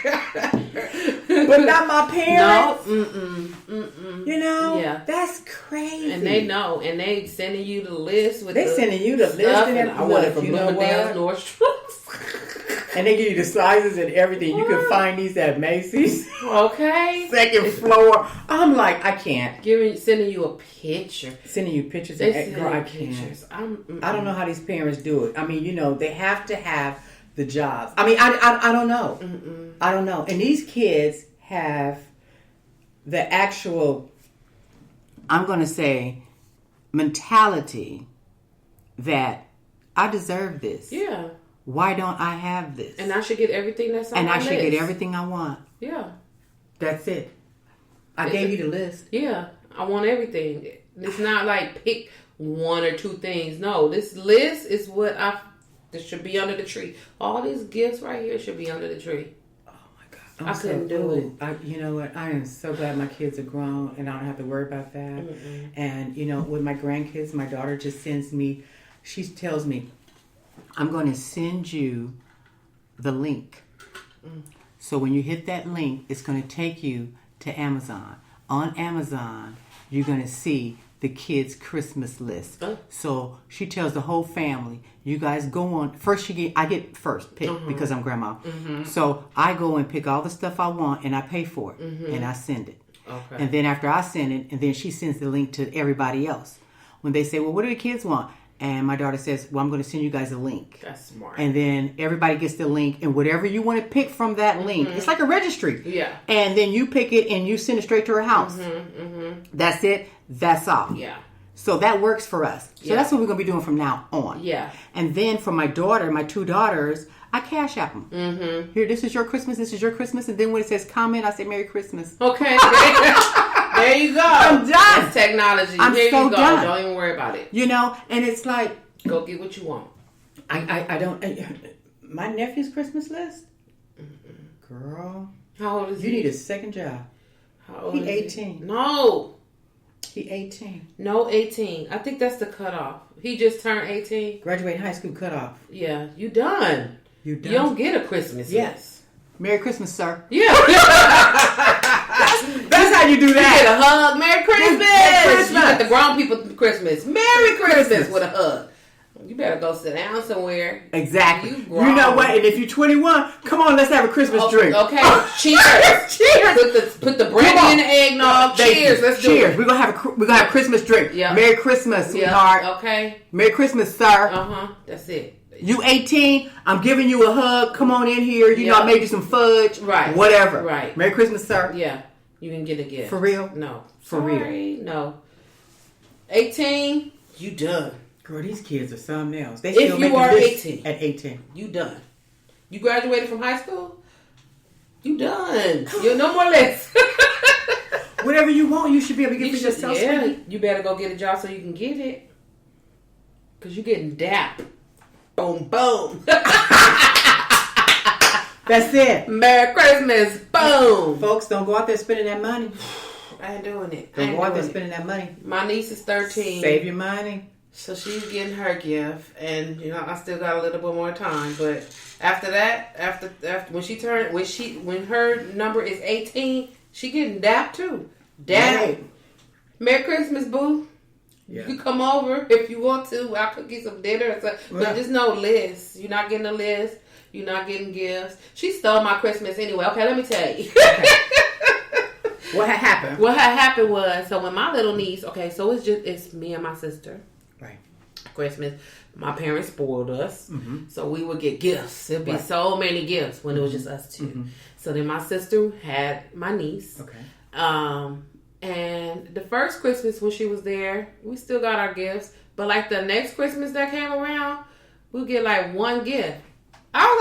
But not my
No,
parents.
mm-mm.
You know?
Yeah.
That's crazy.
And they know, and they sending you the list with
They
the
sending you the list
stuff,
and
and I want it
look,
from
you know
Bloomingdale's,
what?
Nordstrom's.
And they give you the sizes and everything. You can
What?
find these at Macy's.
Okay.
Second floor. I'm like, I can't.
Sending you a picture.
Sending you pictures.
They
And,
send
girl, I
you
can't.
pictures.
I don't know how these parents do it. I mean, they have to have the jobs. I mean, I don't know. I don't know. And these kids have the actual, I'm going to say, mentality that I deserve this.
Yeah.
Why don't I have this?
And I should get everything that's on
And
my
I
list.
should get everything I want.
Yeah.
That's it. I gave you the list.
Yeah. I want everything. It's not like pick one or two things. No, this list is what that should be under the tree. All these gifts right here should be under the tree. I couldn't do it.
You know what? I am so glad my kids are grown and I don't have to worry about that. And, with my grandkids, my daughter just sends me, she tells me, I'm going to send you the link. So when you hit that link, it's going to take you to Amazon. On Amazon, you're going to see the kids' Christmas list. So she tells the whole family, you guys go on. First, I get first pick because I'm grandma. So I go and pick all the stuff I want and I pay for it and I send it.
Okay.
And then after I send it, and then she sends the link to everybody else. When they say, well, what do the kids want? And my daughter says, well, I'm going to send you guys a link.
That's smart.
And then everybody gets the link, and whatever you want to pick from that link, it's like a registry.
Yeah.
And then you pick it and you send it straight to her house. That's it. That's all.
Yeah.
So that works for us. So that's what we're going to be doing from now on.
Yeah.
And then for my daughter, my two daughters, I cash app them. Here, this is your Christmas. This is your Christmas. And then when it says comment, I say Merry Christmas.
Okay. There you go.
I'm done.
That's technology.
I'm
There
so
you go.
done.
Don't even worry about it.
And it's like,
Go get what you want.
I don't, my nephew's Christmas list? Girl,
How old is
you
he?
need a second job.
How old
He
is
18.
No.
He 18.
No, 18. I think that's the cutoff. He just turned 18.
Graduating high school cutoff.
Yeah, you done.
You done?
You don't get a Christmas.
Yes. Merry Christmas, sir.
Yeah.
That's how you do
You get
that.
a hug. Merry Christmas.
Merry Christmas.
You get the grown people Christmas. Merry Christmas
Christmas.
with a hug. You better go sit down somewhere.
Exactly.
You
You
grown.
know what? And if you're 21, come on, let's have a Christmas drink.
Okay. Cheers.
Cheers.
Put the brandy in the eggnog.
Thank
Cheers.
you.
Let's do
Cheers.
it.
We're gonna have a Christmas drink.
Yeah.
Merry Christmas, sweetheart.
Yeah. Okay.
Merry Christmas, sir.
That's it.
You 18, I'm giving you a hug. Come on in here. You know,
Yeah.
I made you some fudge.
Right.
Whatever.
Right.
Merry Christmas, sir.
Yeah. You can get a gift.
For real?
No.
For real.
Sorry. No. 18. You done.
Girl, these kids are something else. They
If
still
you
make a
are
list
18.
at 18.
You done. You graduated from high school? You done. You no more lists.
Whatever you want, you should be able to get
You
for
should,
yourself.
yeah,
sweetie.
you better go get a job so you can get it. Because you're getting dap. Boom, boom.
That's it.
Merry Christmas. Boom.
Folks, don't go out there spending that money.
I ain't doing it.
Don't go out there spending that money.
My niece is 13.
Save your money.
So she's getting her gift, and I still got a little bit more time. But after that, after when her number is 18, she getting dap too. Dap.
Right.
Merry Christmas, boo.
Yeah.
You come over if you want to. I'll cook you some dinner or something. But just no list. You're not getting a list. You're not getting gifts. She stole my Christmas anyway. Okay, let me tell you.
Okay. What had happened?
What had happened was, so when my little niece, so it's me and my sister.
Right.
Christmas, my parents spoiled us, so we would get gifts. It'd be so many gifts when it was just us two. So then my sister had my niece.
Okay.
And the first Christmas when she was there, we still got our gifts. But like the next Christmas that came around, we'll get like one gift. I was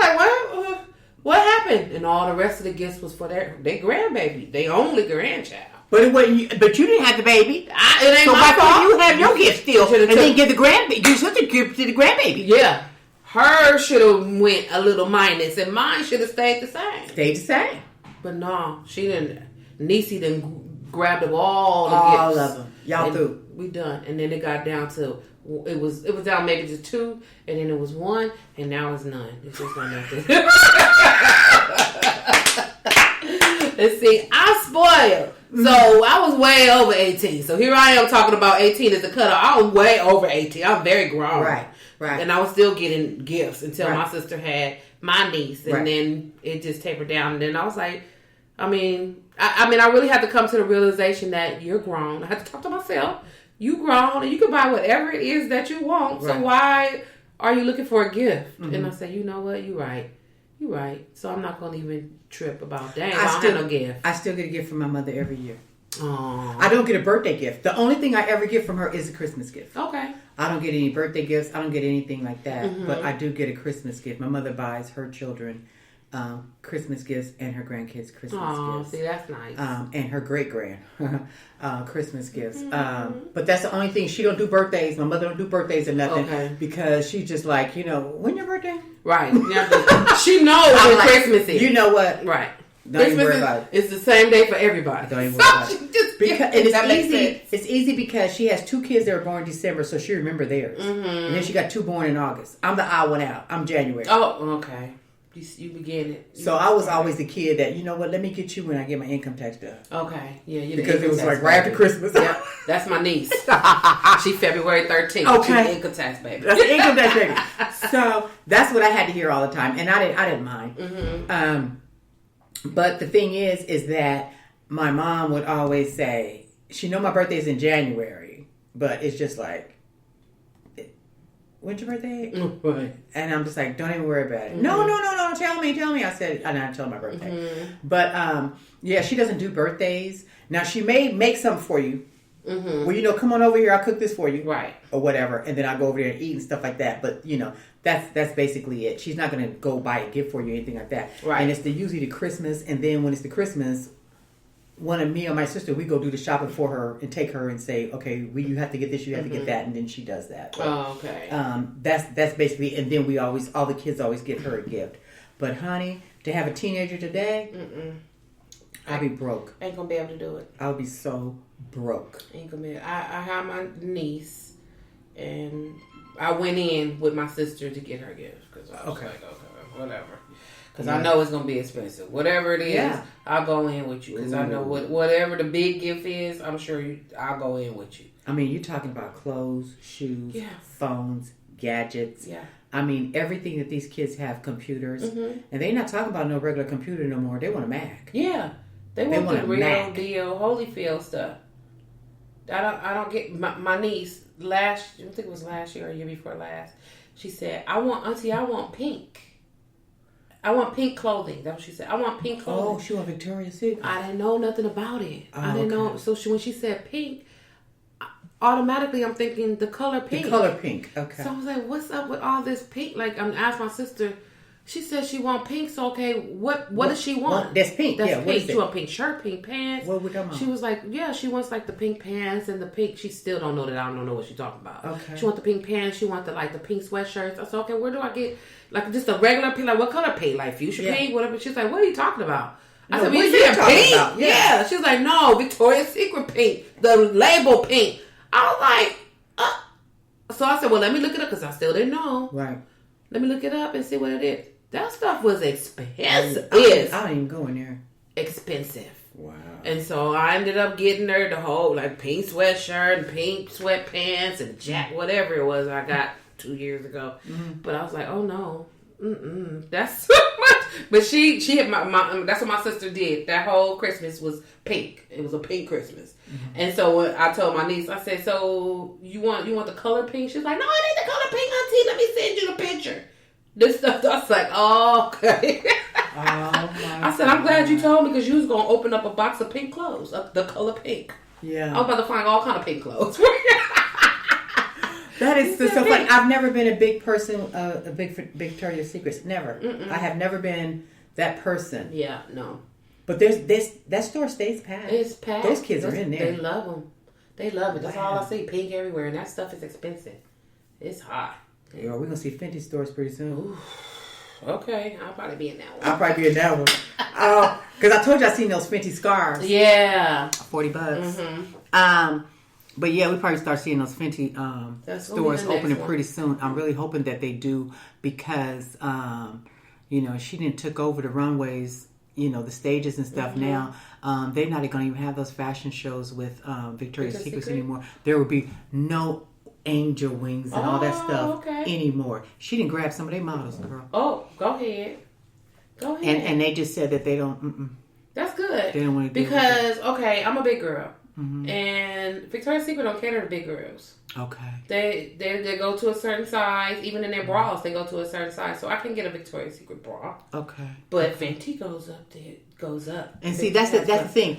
like, what happened? And all the rest of the gifts was for their grandbaby, their only grandchild.
But it wasn't. But you didn't have the baby.
It ain't
So
my
why
fault.
couldn't you have your gift still
Should've
and then
took-
give the grandbaby? You should have given to the grandbaby.
Yeah. Her should have went a little minus, and mine should have stayed the same.
Stayed the same.
But no, she didn't. Niecy done grabbed up all the
All
gifts.
of them. Y'all
And
through.
We done, and then it got down to it was down maybe to 2, and then it was 1, and now it's none. It's just not nothing. Let's see, I spoiled. So I was way over 18. So here I am talking about 18 as a cutoff. I was way over 18. I'm very grown.
Right.
And I was still getting gifts until
Right.
my sister had my niece, and
Right.
then it just tapered down. And then I was like, I really had to come to the realization that you're grown. I had to talk to myself. You grown, and you can buy whatever it is that you want. So
Right.
why are you looking for a gift? And I said, you know what? You're right. You're right. So I'm not going to even trip about, dang, I don't have no gift.
I still get a gift from my mother every year.
Aww.
I don't get a birthday gift. The only thing I ever get from her is a Christmas gift.
Okay.
I don't get any birthday gifts. I don't get anything like that. But I do get a Christmas gift. My mother buys her children Christmas gifts and her grandkids Christmas
Oh,
gifts.
see, that's nice.
And her great grand Christmas gifts. But that's the only thing. She don't do birthdays. My mother don't do birthdays or nothing because she's just like, when your birthday?
Right. Yeah, she knows when
like,
Christmas is.
You know what?
Right.
Don't even
Christmas
worry about it.
It's the same day for everybody.
Don't even worry about it.
Because,
And
that makes
it's easy.
sense.
It's easy because she has 2 kids that were born in December, so she remember theirs. And then she got 2 born in August. I'm the odd one out. I'm January.
Oh, okay. You begin it.
So I was always the kid that, you know what, let me get you when I get my income tax done.
Okay. Yeah, you
Because it was like right after Christmas.
Yep. That's my niece. She February 13th.
Okay.
She's income tax baby.
That's the income tax baby. So that's what I had to hear all the time. And I didn't mind. But the thing is that my mom would always say, she know my birthday is in January, but it's just like, when's your birthday?
Right.
And I'm just like, don't even worry about it. No, tell me. I said, I didn't tell her my birthday. But, yeah, she doesn't do birthdays. Now, she may make something for you. Well, come on over here. I'll cook this for you.
Right.
Or whatever. And then I'll go over there and eat and stuff like that. But, that's basically it. She's not going to go buy a gift for you or anything like that.
Right.
And it's usually the Christmas. And then when it's the Christmas, one of me or my sister, we go do the shopping for her and take her and say, okay, you have to get this, you have to get that. And then she does that. But,
Oh, okay.
that's basically, and then all the kids always get her a gift. But honey, to have a teenager today, I'll be broke.
Ain't gonna be able to do it.
I'll be so broke.
Ain't gonna be. I have my niece, and I went in with my sister to get her gift because I was like, okay, whatever. Because I know it's gonna be expensive. Whatever it is, I'll go in with you. Because I know whatever the big gift is, I'm sure I'll go in with you.
I mean, you're talking about clothes, shoes, phones, gadgets.
Yeah.
I mean, everything that these kids have, computers. And they're not talking about no regular computer no more. They want a Mac.
Yeah. They want
want
the
a
real
Mac.
deal Holyfield stuff. I don't get my niece I think it was last year or year before last. She said, Auntie, I want pink. I want pink clothing. That's what she said. I want pink clothing.
Oh, she want Victoria's Secret.
I didn't know nothing about it.
Oh,
I didn't know. So when she said pink, automatically I'm thinking the color pink.
The color pink. Okay.
So I was like, what's up with all this pink? Like, I'm asking my sister. She said she want pink. So okay, what does she want?
That's pink.
That's
yeah,
pink.
what is
She
it?
want pink shirt, pink pants.
What we talking about?
She was like, yeah, she wants like the pink pants and the pink. She still don't know that. I don't know what she's talking about.
Okay.
She want the pink pants. She want the pink sweatshirts. I said, okay, where do I get like just a regular pink? Like what color pink? Like fuchsia pink, whatever. She's like, what are you talking about? I said,
what
we
are you
said
talking
pink.
about?
Yeah. She's like, no, Victoria's Secret pink, the label pink. I was like, so I said, well, let me look it up because I still didn't know.
Right.
Let me look it up and see what it is. That stuff was expensive.
I don't even go in there.
Expensive.
Wow.
And so I ended up getting her the whole like pink sweatshirt and pink sweatpants and whatever it was I got 2 years ago. Mm-hmm. But I was like, oh no, that's so much. But she had my that's what my sister did. That whole Christmas was pink. It was a pink Christmas. Mm-hmm. And so when I told my niece, I said, so you want the color pink? She's like, no, it ain't the color pink, auntie. Let me send you the picture. This stuff, I was like, oh, okay. I said, I'm glad you told me because you was going to open up a box of pink clothes, the color pink.
Yeah.
I was about to find all kind of pink clothes.
That is so funny. I've never been a big person, a big Victoria's Secrets. Never. I have never been that person.
Yeah, no.
But that store stays packed.
It's packed.
Those kids are in there.
They love them. They love it. That's all I see. Pink everywhere. And that stuff is expensive. It's hot.
Yeah, we're going to see Fenty stores pretty soon.
Ooh. Okay, I'll probably be in that one.
I'll probably be in that one. Because I told you I seen those Fenty scarves.
Yeah.
$40. Mm-hmm. But yeah, we probably start seeing those Fenty stores opening pretty soon. I'm really hoping that they do because, she didn't took over the runways, the stages and stuff now. They're not going to even have those fashion shows with Victoria's Secret anymore. There will be no angel wings and all that stuff anymore. She didn't grab some of their models, girl.
Oh, go ahead.
And they just said that they don't.
That's good.
They don't want to do
because I'm a big girl, and Victoria's Secret don't cater to big girls.
Okay.
They go to a certain size. Even in their bras, they go to a certain size. So I can get a Victoria's Secret bra.
Okay.
But Fenty goes up. Goes up.
And see, that's the thing.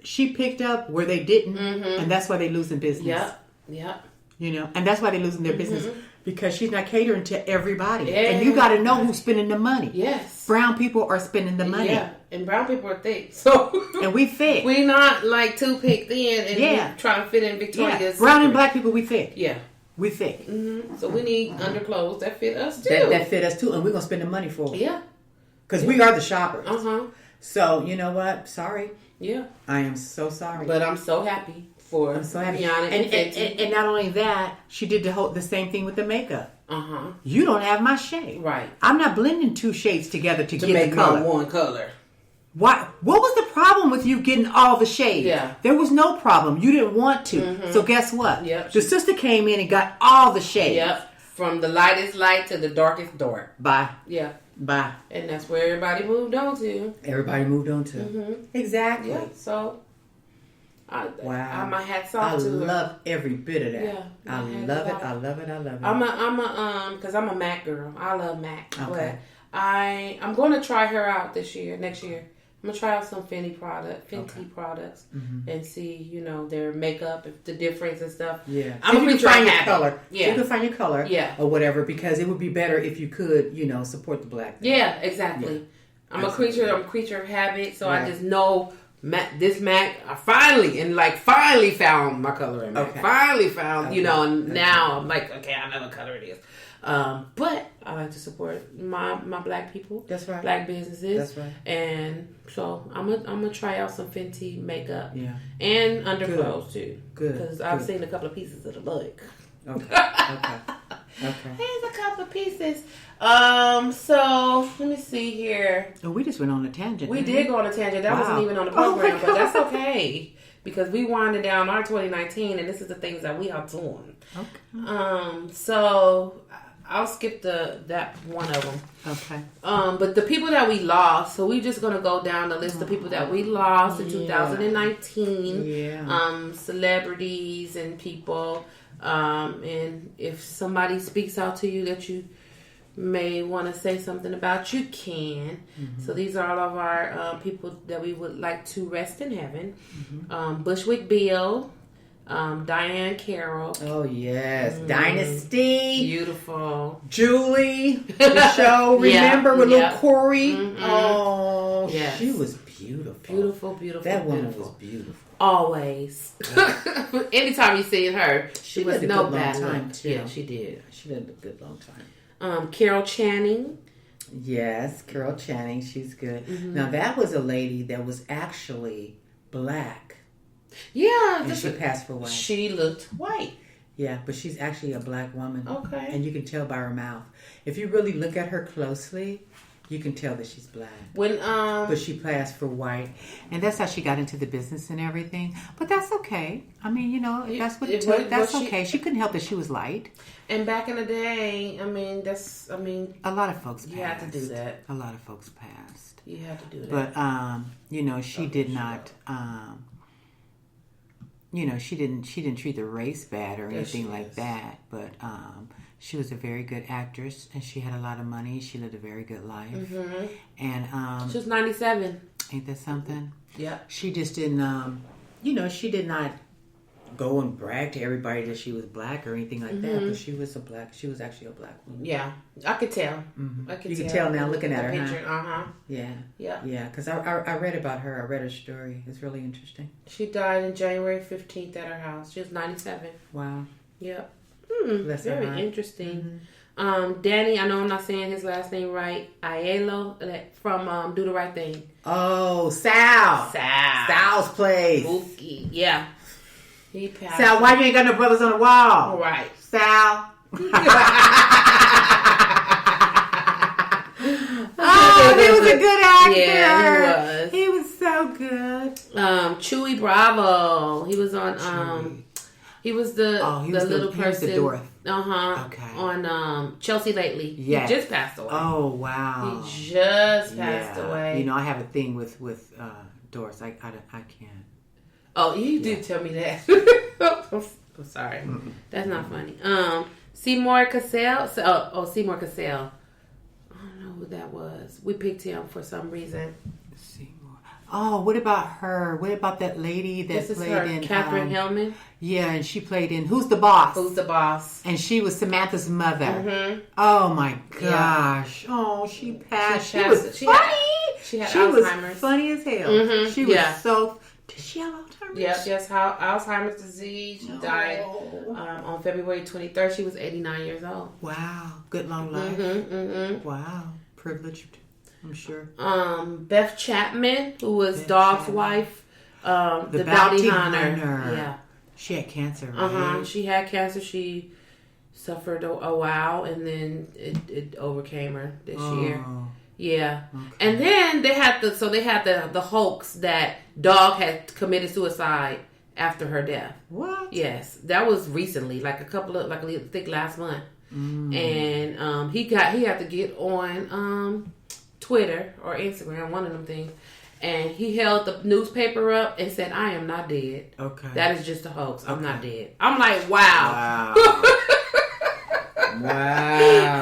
She picked up where they didn't, and that's why they losing business.
Yep.
And that's why they're losing their business because she's not catering to everybody. Yeah. And you got to know who's spending the money.
Yes.
Brown people are spending the money.
Yeah, and brown people are thick. So
and we thick.
We not like too picked in and trying to fit in Victoria's.
Yeah. Brown and black people, we thick.
Yeah.
We thick.
Mm-hmm. So we need underclothes that fit us too.
That fit us too, and we're going to spend the money for it.
Yeah.
Because we are the shoppers.
Uh-huh.
So, you know what? Sorry.
Yeah.
I am so sorry.
But I'm so happy. I'm so happy.
And not only that, she did the same thing with the makeup.
Uh-huh.
You don't have my shade.
Right.
I'm not blending two shades together to get
make
the color.
one color.
Why? What was the problem with you getting all the shades?
Yeah.
There was no problem. You didn't want to. Mm-hmm. So guess what?
Yep.
The sister came in and got all the shades.
Yep. From the lightest light to the darkest dark.
Bye.
Yeah.
Bye.
And that's where everybody moved on to.
Mm-hmm. Exactly.
Yeah. So...
wow.
My hat's off to her.
I love every bit of that.
Yeah.
I love it.
Because I'm a MAC girl. I love MAC.
Okay.
But I'm going to try her out next year. I'm going to try out some Fenty products and see, their makeup, the difference and stuff.
Yeah.
I'm going to find
your color.
Yeah.
You can find your color.
Yeah.
Or whatever, because it would be better if you could, support the black thing.
Yeah, exactly. Yeah. I'm a creature of habit, so I just know this MAC, I finally found my color in MAC. Okay. Finally found, and now I'm like, okay, I know what color it is. But I like to support my black people.
That's right.
Black businesses.
That's right.
And so I'm gonna try out some Fenty makeup.
Yeah.
And underclothes too.
Good.
Because I've seen a couple of pieces of the look.
Okay.
Here's a couple of pieces. So let me see here.
Oh, we just went on a tangent.
We did go on a tangent. That wasn't even on the program, but that's okay because we winded down our 2019, and this is the things that we are doing.
Okay.
So I'll skip that one of them.
Okay.
But the people that we lost, so we're just gonna go down the list of people that we lost in 2019.
Yeah.
Celebrities and people. And if somebody speaks out to you that you may want to say something about, you can. Mm-hmm. So these are all of our people that we would like to rest in heaven. Mm-hmm. Bushwick Bill, Diane Carroll.
Oh yes, Dynasty.
Beautiful.
Julie, the show. Remember with little Corey?
Mm-hmm.
Oh,
yes.
She was beautiful.
Beautiful.
That woman
beautiful.
was beautiful.
Always. Anytime you see her, she was
lived a
no
good long
bad
time
luck.
too.
Yeah, she did.
She lived a good long time.
Carol Channing.
Yes, Carol Channing. She's good.
Mm-hmm.
Now that was a lady that was actually black.
Yeah,
And she passed for white.
She looked white.
Yeah, but she's actually a black woman.
Okay.
And you can tell by her mouth. If you really look at her closely, you can tell that she's black. But she passed for white. And that's how she got into the business and everything. But that's okay. I mean, you know, that's what it took. That's okay. She couldn't help that she was light.
And back in the day, a
lot of folks passed.
You had to do that.
A lot of folks passed.
You had to do that.
But you know, she did not you know, she didn't treat the race bad or anything like that. But she was a very good actress, and she had a lot of money. She lived a very good life. Mm-hmm. And
she was 97.
Ain't that something?
Yeah.
She just didn't. You know, she did not go and brag to everybody that she was black or anything like that. But she was actually a black woman.
Yeah, I could tell.
Mm-hmm. You can tell now looking at her.
Picture.
Huh? Yeah.
Yeah.
Yeah. Because I read about her. I read her story. It's really interesting.
She died on January 15th at her house. She was 97.
Wow.
Yep.
Very
interesting. Mm-hmm. Danny, I know I'm not saying his last name right. Aiello from Do the Right Thing.
Oh, Sal's place.
Mookie. Yeah. He passed.
Sal, why you ain't got no brothers on the wall?
Right.
Sal. Oh, he was a good actor.
Yeah,
he was so good.
Chewy Bravo. He was on he was the little person.
He was the
Dorothy.
Okay.
On Chelsea Lately.
Yes.
He just passed away.
Oh wow.
He just passed away.
You know, I have a thing with Doris. I can't.
Oh, you did tell me that. I'm sorry. Mm-hmm. That's not funny. Seymour Cassell. Seymour Cassell. I don't know who that was. We picked him for some reason.
Seymour. Oh, what about her? What about that lady that played in
Catherine Hellman?
Yeah, and she played in Who's the Boss?
Who's the Boss?
And she was Samantha's mother.
Mm-hmm.
Oh my gosh! Yeah. Oh, she passed. She was funny.
She had
Alzheimer's. Was funny as hell.
Mm-hmm.
She was so. Did she have Alzheimer's?
Yes, Alzheimer's disease. She died on February 23rd. She was 89 years old.
Wow. Good long life.
Mm-hmm, mm-hmm.
Wow. Privileged, I'm sure.
Beth Chapman, who was Dog's wife, the bounty hunter. Yeah.
She had cancer, right?
She had cancer. She suffered a while, and then it overcame her this year. Yeah. Okay. And then they had the hoax that Dog had committed suicide after her death.
What?
Yes. That was recently, I think last month. And he had to get on Twitter or Instagram, one of them things. And he held the newspaper up and said, "I am not dead.
Okay.
That is just a hoax. I'm not dead." I'm like, wow.
Wow.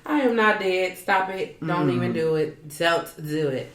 I am not dead. Stop it. Don't even do it. Don't do it.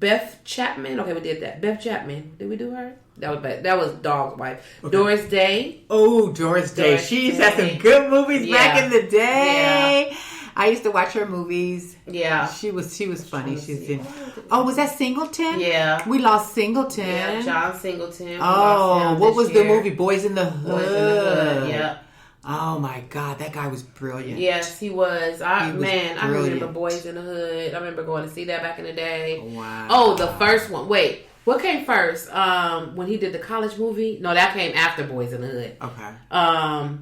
Beth Chapman. Okay, we did that. Beth Chapman. Did we do her? That was Dog's wife. Okay. Doris Day.
Oh, Doris Day. She's had some good movies back in the day. Yeah. I used to watch her movies.
Yeah.
She was funny. She was in. Oh, was that Singleton?
Yeah.
We lost Singleton.
Yeah, John Singleton.
Oh, what was the movie? Boys in the Hood.
Boys in the Hood. Yeah.
Oh my God, that guy was brilliant.
Yes, he was. I remember Boys in the Hood. I remember going to see that back in the day.
Wow.
Oh, the first one. Wait, what came first? When he did the college movie? No, that came after Boys in the Hood.
Okay.
Oh,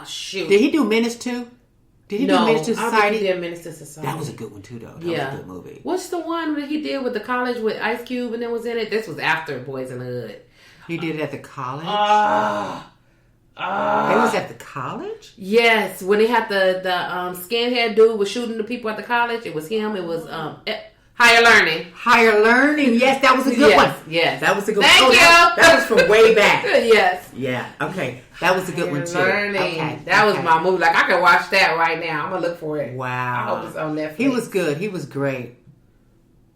shoot.
Did he do Menace too? Did he do Menace to Society?
I think he did Menace to Society.
That was a good one too, though. That was a good movie.
What's the one that he did with the college with Ice Cube and then was in it? This was after Boys in the Hood.
He did it at the college? It was at the college?
Yes, when they had the skinhead dude was shooting the people at the college. It was him. It was Higher Learning.
Higher Learning. Yes, that was a good one.
Yes,
that was a good one.
Thank you.
That was from way back.
Yes.
Yeah. Okay. That was a good one too.
Learning. Okay. That was my movie. I can watch that right now. I'm gonna look for it.
Wow.
I hope it's on Netflix.
He was good. He was great.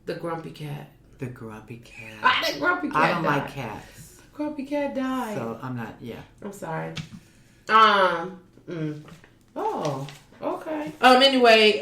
The Grumpy Cat.
The grumpy cat.
The grumpy cat
I don't
died.
like cats.
Grumpy cat died.
So I'm not, yeah.
I'm sorry. Oh, okay. Anyway,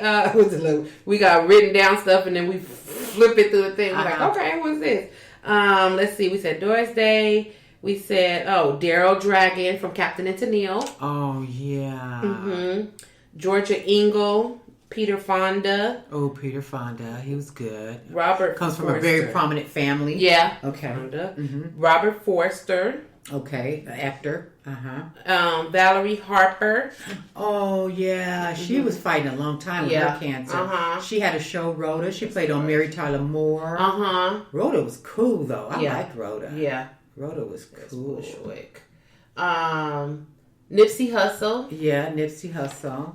we got written down stuff and then we flip it through the thing. We're like, okay, what's this? Let's see. We said Doris Day. We said, Daryl Dragon from Captain and Tennille.
Oh, yeah.
Mm-hmm. Georgia Engel. Peter Fonda.
Oh, Peter Fonda. He was good.
Robert
Comes from
Forster.
a very prominent family.
Yeah.
Okay.
Fonda.
Mm-hmm.
Robert Forster.
Okay. Actor. Uh-huh.
Valerie Harper.
Oh, yeah. She was fighting a long time with her cancer.
Uh-huh.
She had a show, Rhoda. She played on Mary Tyler Moore.
Uh-huh.
Rhoda was cool, though. I liked Rhoda.
Yeah.
Rhoda was cool.
Bushwick. Nipsey Hussle.
Yeah, Nipsey Hussle.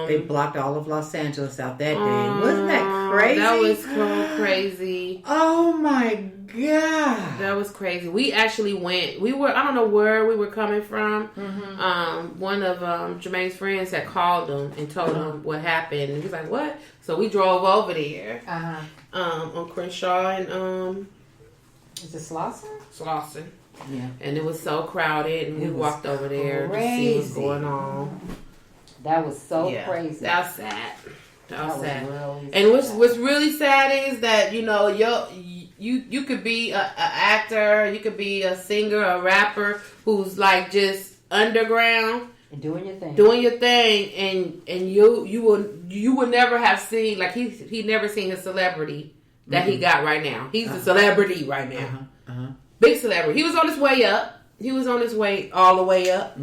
They
They blocked all of Los Angeles out that day. Wasn't that crazy?
That was so crazy.
Oh my God.
That was crazy. We actually went. I don't know where we were coming from.
Mm-hmm.
One of Jermaine's friends had called him and told him what happened. And he was like, "What?" So we drove over there. On Crenshaw and
Is it Slauson?
Slauson.
Yeah.
And it was so crowded, and we walked over there to see what's going on.
That was so
That was sad. That was sad.
really
And what's really sad is that you could be a actor, you could be a singer, a rapper who's like just underground
doing your thing,
and you will never have seen, like he never seen his celebrity that he got right now. He's a celebrity right now. Big celebrity. He was on his way up. He was on his way all the way up.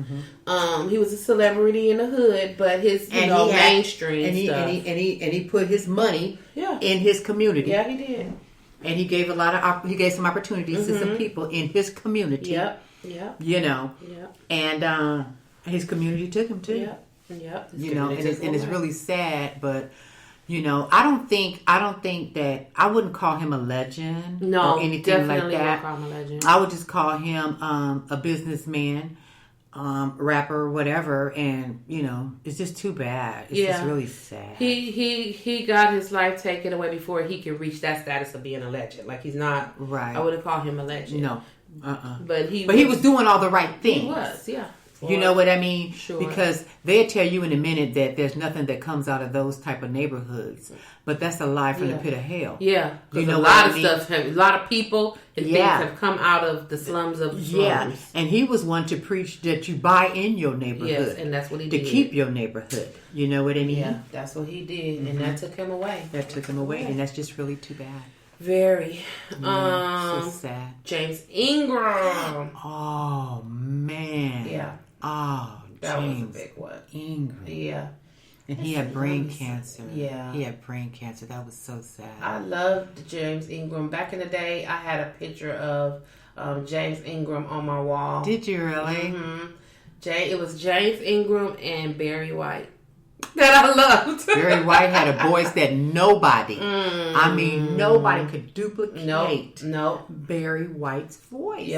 He was a celebrity in the hood, but his mainstream stuff.
And he put his money in his community.
Yeah, he did.
And he gave some opportunities to some people in his community.
Yep.
You know.
Yep.
And his community took him too.
Yep.
You know, and it's really sad, but you know, I don't think that I wouldn't call him a legend or anything like that.
Call him a legend.
I would just call him a businessman, rapper, whatever, and you know, it's just too bad. It's just really sad.
He got his life taken away before he could reach that status of being a legend. Like he's not
right.
I wouldn't call him a legend.
No.
But he
was doing all the right things.
He was, yeah.
You know what I mean?
Sure.
Because they'll tell you in a minute that there's nothing that comes out of those type of neighborhoods. But that's a lie from the pit of hell.
Yeah.
You know
a lot of stuff, a lot of people and things have come out of the slums of slums.
Yeah. And he was one to preach that you buy in your neighborhood.
Yes, and that's what he did.
To keep your neighborhood. You know what I mean?
Yeah, that's what he did. And that took him away.
And that's just really too bad.
Very.
So sad.
James Ingram.
Oh, man.
Yeah.
Oh,
that
James
was a big one.
Ingram.
Yeah.
And he had brain cancer.
Yeah.
He had brain cancer. That was so sad.
I loved James Ingram. Back in the day, I had a picture of James Ingram on my wall.
Did you really?
Mm-hmm. It was James Ingram and Barry White that I loved.
Barry White had a voice that nobody could duplicate.
Nope.
Barry White's voice.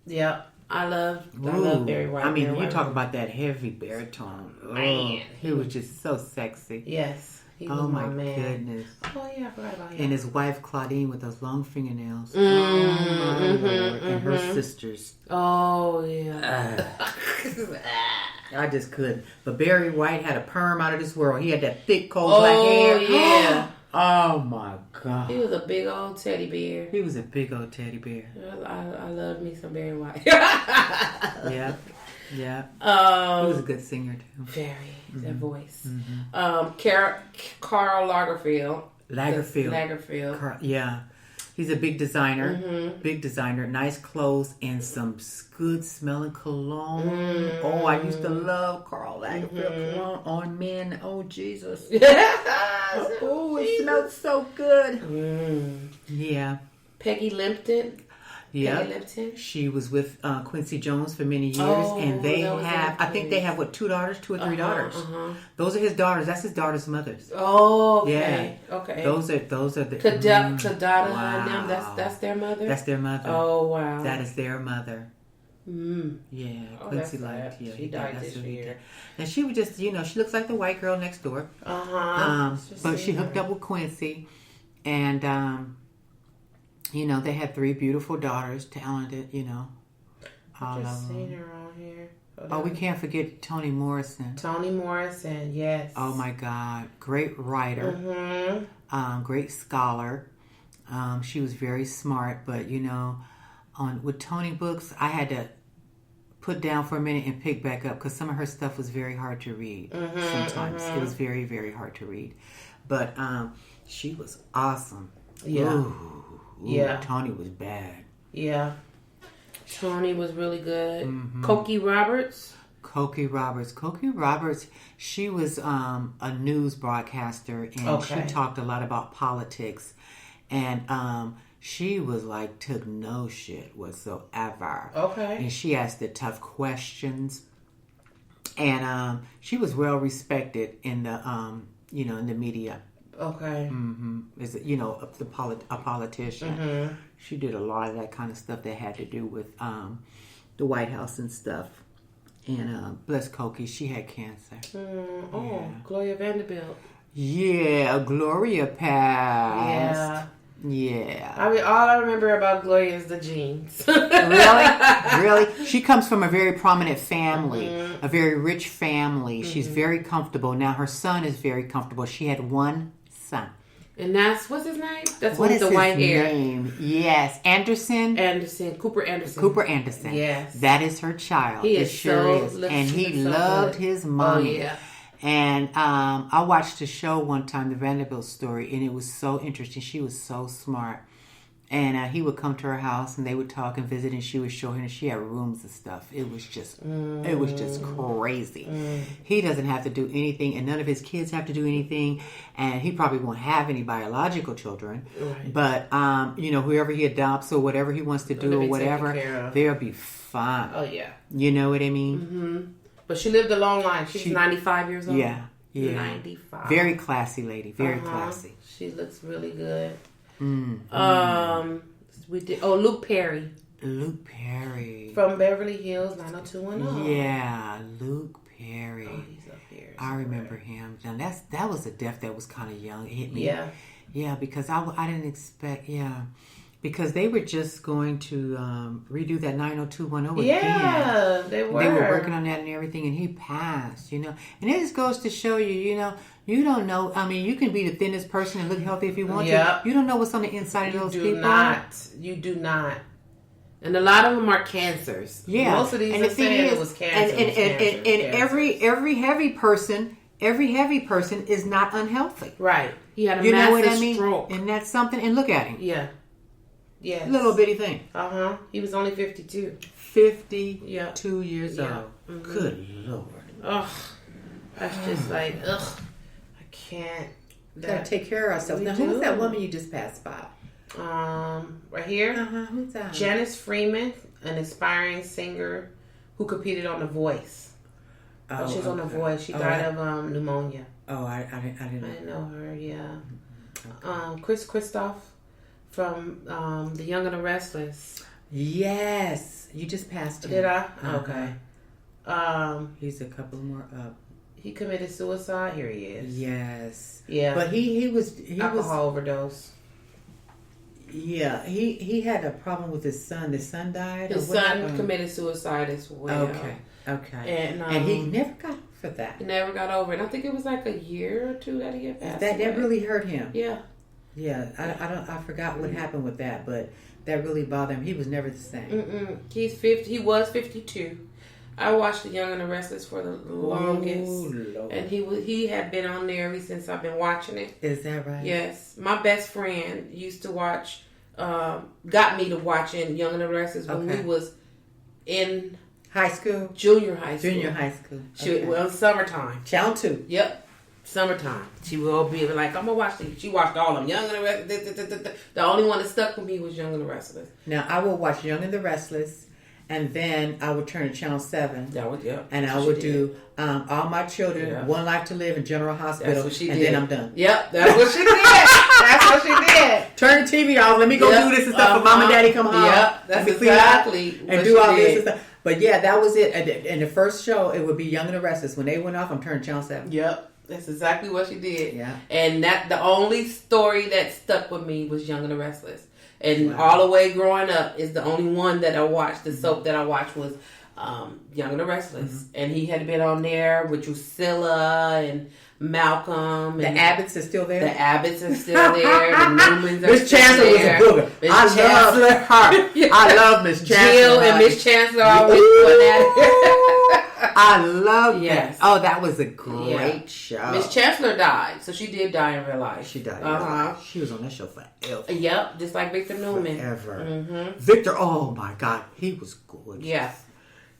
Yep. I love Barry White.
I mean, you talk about that heavy baritone.
Man.
He was just so sexy.
Yes. He was
my
man.
Goodness.
Oh, yeah, I forgot about him.
And his wife, Claudine, with those long fingernails. And her sisters.
Oh, yeah.
I just couldn't. But Barry White had a perm out of this world. He had that thick, cold black hair.
Oh, yeah.
Oh, my God.
He was a big old teddy bear.
He was a big old teddy bear.
I love me some Barry White.
Yeah. He was a good singer, too.
Very. That voice. Karl Lagerfeld.
Yeah. He's a big designer. Big designer. Nice clothes and some good smelling cologne. Oh, I used to love Karl Lagerfeld cologne on men. Oh, Jesus. Oh, it smelled so good. Yeah.
Peggy Lipton.
Yeah.
Peggy Lipton.
She was with Quincy Jones for many years. And they have, I think they have, two or three daughters. Those are his daughters. That's his daughter's mothers.
Oh, okay. Yeah. Okay.
Those are the...
Kadada and them, that's their mother?
That's their mother.
Oh, wow.
That is their mother. Yeah, Quincy liked. Yeah,
she died this year.
And she was just, she looks like the white girl next door. But she hooked up with Quincy, and You know, they had 3 beautiful daughters, talented, you know.
I just seen her on here.
Oh, we can't forget Toni Morrison.
Toni Morrison, yes.
Oh my God, great writer, great scholar. She was very smart, but you know, with Toni books, I had to put down for a minute and pick back up because some of her stuff was very hard to read. Sometimes it was very, very hard to read, but she was awesome.
Yeah,
ooh, Toni was bad.
Yeah. Toni was really good. Cokie Roberts.
Cokie Roberts, she was a news broadcaster, and she talked a lot about politics, and she was like took no shit whatsoever. Okay. And she asked the tough questions, and she was well respected in the in the media. Okay. Is it, a politician? She did a lot of that kind of stuff that had to do with the White House and stuff. And bless Cokie, she had cancer.
Gloria Vanderbilt.
Yeah, Gloria passed. Yeah.
All I remember about Gloria is the jeans.
Really? She comes from a very prominent family, a very rich family. She's very comfortable. Now her son is very comfortable. She had one son.
And what's his name? That's what the white hair.
Name? Yes, Anderson.
Cooper Anderson.
Yes, that is her child.
He is
and he loved his mommy.
Oh yeah.
And I watched a show one time, the Vanderbilt story, and it was so interesting. She was so smart. And he would come to her house, and they would talk and visit, and she would show him. And she had rooms and stuff. It was just crazy. He doesn't have to do anything, and none of his kids have to do anything. And he probably won't have any biological children. Right. But whoever he adopts or whatever he wants to do or whatever, they'll be fine.
Oh yeah.
You know what I mean?
Mm-hmm. But she lived a long life. She's 95 years old.
Yeah.
95.
Very classy lady. Very classy.
She looks really good. We did. Luke Perry.
Luke Perry
from Beverly Hills 90210.
Yeah, Luke Perry.
Oh, he's up here.
I remember him. Now that was a death that was kind of young. It hit me. Yeah, because I didn't expect. Yeah. Because they were just going to redo that 90210 again.
Yeah, they were.
They were working on that and everything, and he passed, And it just goes to show you, you don't know. I mean, you can be the thinnest person and look healthy if you want to. You don't know what's on the inside of those people.
You do not. And a lot of them are cancers. Yeah. Most of these are saying it was cancer.
And every heavy person is not unhealthy.
Right. He had a massive
stroke. And that's something. And look at him.
Yeah. Yes.
Little bitty thing.
He was only 52.
52 years old. Mm-hmm. Good Lord.
Ugh. That's just like, ugh. I can't.
We gotta take care of ourselves. Now, who's that woman you just passed by?
Right here.
Who's that?
Janice Freeman, an aspiring singer who competed on The Voice. She's on The Voice. She died of pneumonia.
Oh, I didn't
know her. Yeah. Okay. Chris Christoph. From The Young and the Restless.
Yes. You just passed him.
Did I? Okay.
He's a couple more up.
He committed suicide. Here he is.
Yes.
Yeah.
But he was
alcohol overdose.
Yeah. He had a problem with his son. His son died?
His son committed suicide as well.
Okay. And he never got over that.
He never got over it. I think it was like a year or two that he had passed away.
That really hurt him.
Yeah.
Yeah, I forgot what happened with that, but that really bothered him. He was never the same.
He's 50. He was 52. I watched The Young and the Restless for the longest,
Lord.
and he had been on there ever since I've been watching it.
Is that right?
Yes, my best friend used to watch. Got me to watching Young and the Restless when we was in
high school,
junior high school.
Okay.
Summertime.
Channel 2.
Yep. Summertime. She will be like, I'm gonna watch these. She watched all of them. Young and the Restless. The only one that stuck with me was Young and the Restless.
Now I will watch Young and the Restless, and then I would turn to Channel 7. And I would do All My Children, One Life to Live, in General Hospital.
That's what she
and
did.
Then I'm done.
Yep, that's what she did. That's what she did.
Turn the TV off. Let me go do this and stuff. When Mom and Daddy come home.
Yep, that's exactly what
and do all this and stuff. But yeah, that was it. And the first show, it would be Young and the Restless. When they went off, I'm turning Channel 7.
Yep. That's exactly what she did.
Yeah.
And the only story that stuck with me was Young and the Restless. And all the way growing up is the only one that I watched. The soap that I watched was Young and the Restless. And he had been on there with Drusilla and Malcolm.
The
And
Abbotts are still there?
The Abbotts are still there. The Newmans are
Miss
still
Chancellor
there.
was a booger.
Miss
I
Chancellor.
love her. I love Miss Chancellor.
Jill and Miss Chancellor always went at it.
I love
Yes.
that. Oh, that was a great show.
Miss Chancellor died, so she did die in real life.
She died.
Uh-huh.
She was on that show forever.
Yep, just like Victor Newman.
Forever.
Mm-hmm.
Victor, oh my God, he was gorgeous.
Yeah.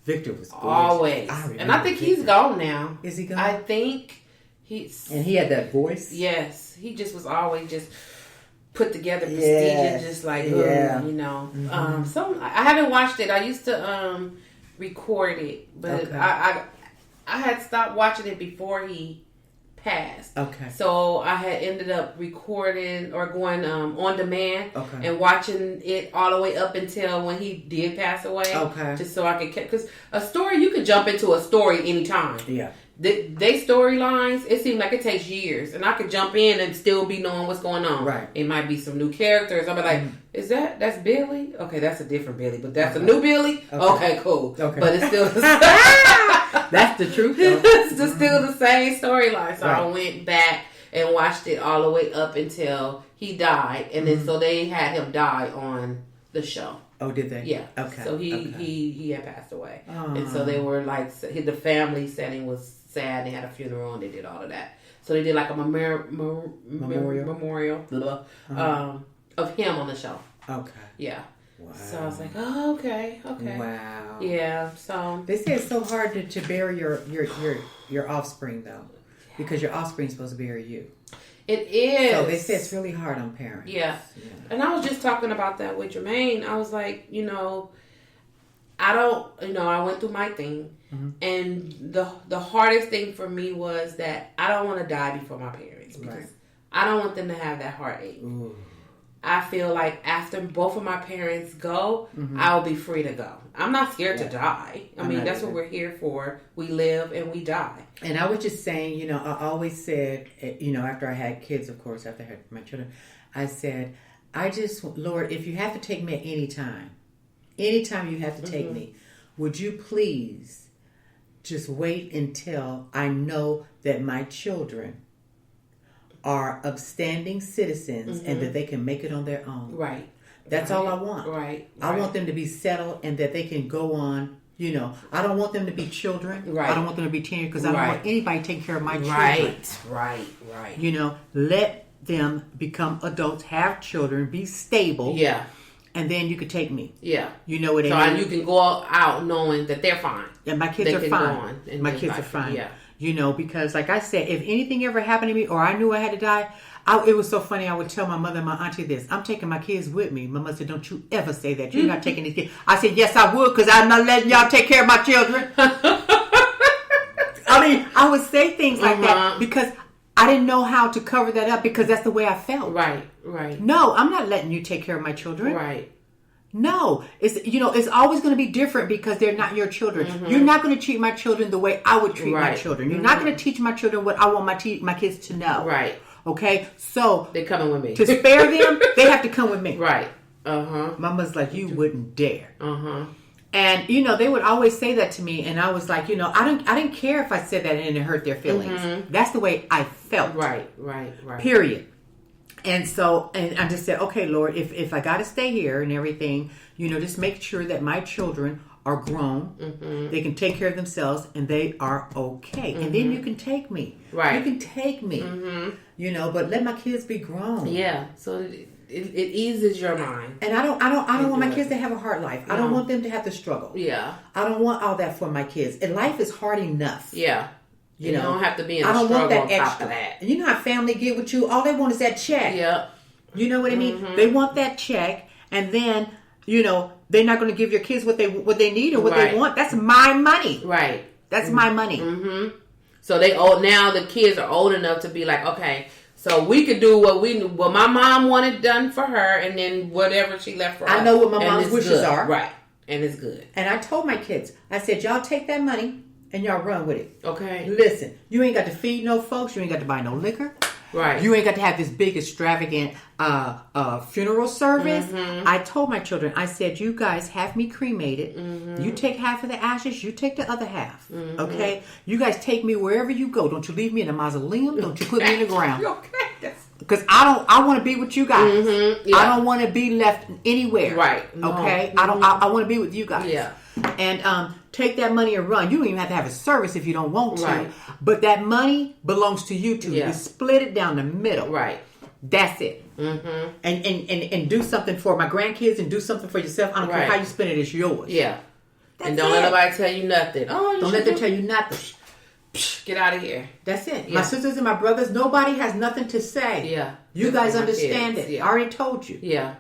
Victor was gorgeous.
Always. And I think he's gone now.
Is he gone?
I think he's...
And he had that voice?
Yes. He just was always just put together, prestigious,
Yes.
just like,
Yeah.
you know.
Mm-hmm.
I haven't watched it. I used to record it, but
Okay.
I had stopped watching it before he passed.
Okay.
So I had ended up recording or going on demand
Okay.
and watching it all the way up until when he did pass away.
Okay.
Just so I could, because a story, you could jump into a story anytime.
Yeah.
They storylines, it seems like it takes years, and I could jump in and still be knowing what's going on.
Right.
It might be some new characters. I'll be like, that's Billy? Okay, that's a different Billy, but that's a new Billy? Okay, cool.
Okay.
But it's still
That's the truth, though.
it's just still the same storyline. So I
Right.
went back and watched it all the way up until he died, and then so they had him die on the show.
Oh, did they?
Yeah.
Okay.
So
okay.
he had passed away,
Oh.
and so they were like the family setting was sad. They had a funeral and they did all of that. So they did like a memorial blah, of him on the show.
Okay.
Yeah.
Wow.
So I was like, oh, okay.
Wow.
Yeah. So
They say it's so hard to bury your offspring, though, because your offspring's supposed to bury you.
it is.
So they say it's really hard on parents.
Yeah. And I was just talking about that with Jermaine. I was like, I went through my thing.
Mm-hmm.
And the hardest thing for me was that I don't want to die before my parents. Because
Right.
I don't want them to have that heartache.
Ooh.
I feel like after both of my parents go, I will be free to go. I'm not scared to die. I mean,
not
that's
either.
what we're here for. We live and we die.
And I was just saying, I always said, after I had kids, of course, after I had my children, I said, Lord, if you have to take me at anytime you have to take me, would you please just wait until I know that my children are upstanding citizens and that they can make it on their own.
Right.
That's all I want.
Right.
I want them to be settled and that they can go on. I don't want them to be children.
Right.
I don't want them to be teenagers because I don't want anybody taking care of my children.
Right.
Let them become adults, have children, be stable.
Yeah.
And then you could take me.
Yeah.
You know what I
So
mean?
you can go out knowing that they're fine.
And my kids
They
are
can
fine.
go on and
My
live
kids are
life.
fine.
Yeah.
Because like I said, if anything ever happened to me or I knew I had to die, it was so funny. I would tell my mother and my auntie this. I'm taking my kids with me. My mother said, don't you ever say that. You're not taking these kids. I said, yes, I would because I'm not letting y'all take care of my children. I would say things like that because I didn't know how to cover that up because that's the way I felt.
Right.
No, I'm not letting you take care of my children.
Right.
No, it's always going to be different because they're not your children. You're not going to treat my children the way I would treat my children. You're not going to teach my children what I want my kids to know.
Right.
Okay, so
They're coming with me.
to spare them, they have to come with me.
Right. Uh-huh.
Mama's like, you wouldn't dare.
Uh-huh.
And they would always say that to me, and I was like, I didn't care if I said that and it hurt their feelings. That's the way I felt.
Right.
Period. And so, and I just said, okay, Lord, if I got to stay here and everything, just make sure that my children are grown, they can take care of themselves, and they are okay. And then you can take me.
Right.
You can take me. But let my kids be grown.
Yeah. So it eases your mind.
And I don't want my kids to have a hard life. I don't want them to have to struggle.
Yeah.
I don't want all that for my kids. And life is hard enough.
Yeah. You don't have to be in
I
a
don't
struggle
want that
on top
extra.
of that.
And you know how family get with you? All they want is that check.
Yeah.
You know what I mean? They want that check, and then they're not going to give your kids what they need or what they want. That's my money.
Right.
That's my money.
So now the kids are old enough to be like, okay, so we could do what my mom wanted done for her, and then whatever she left for us.
I know what my
and
mom's
it's
wishes
good.
are.
Right. And it's good.
And I told my kids, I said, y'all take that money and y'all run with it.
Okay.
Listen, you ain't got to feed no folks. You ain't got to buy no liquor.
Right.
You ain't got to have this big extravagant funeral service. I told my children, I said, you guys have me cremated. You take half of the ashes, you take the other half. Okay? You guys take me wherever you go. Don't you leave me in a mausoleum. Don't you put me in the ground.
Okay.
Because I want to be with you guys.
Yeah.
I don't want to be left anywhere.
Right. No.
Okay? I want to be with you guys.
Yeah.
And take that money and run. You don't even have to have a service if you don't want to.
Right.
But that money belongs to you two.
Yeah.
You split it down the middle.
Right.
That's it. And do something for my grandkids and do something for yourself. I don't care
Right.
how you spend it. It's yours.
Yeah.
That's
And don't
it.
let nobody tell you nothing. Oh,
Don't let them tell you nothing.
Get out of here.
That's it.
Yeah.
My sisters and my brothers, nobody has nothing to say.
Yeah.
You
Just
guys
for my
understand
kids.
it.
Yeah.
I already told you.
Yeah.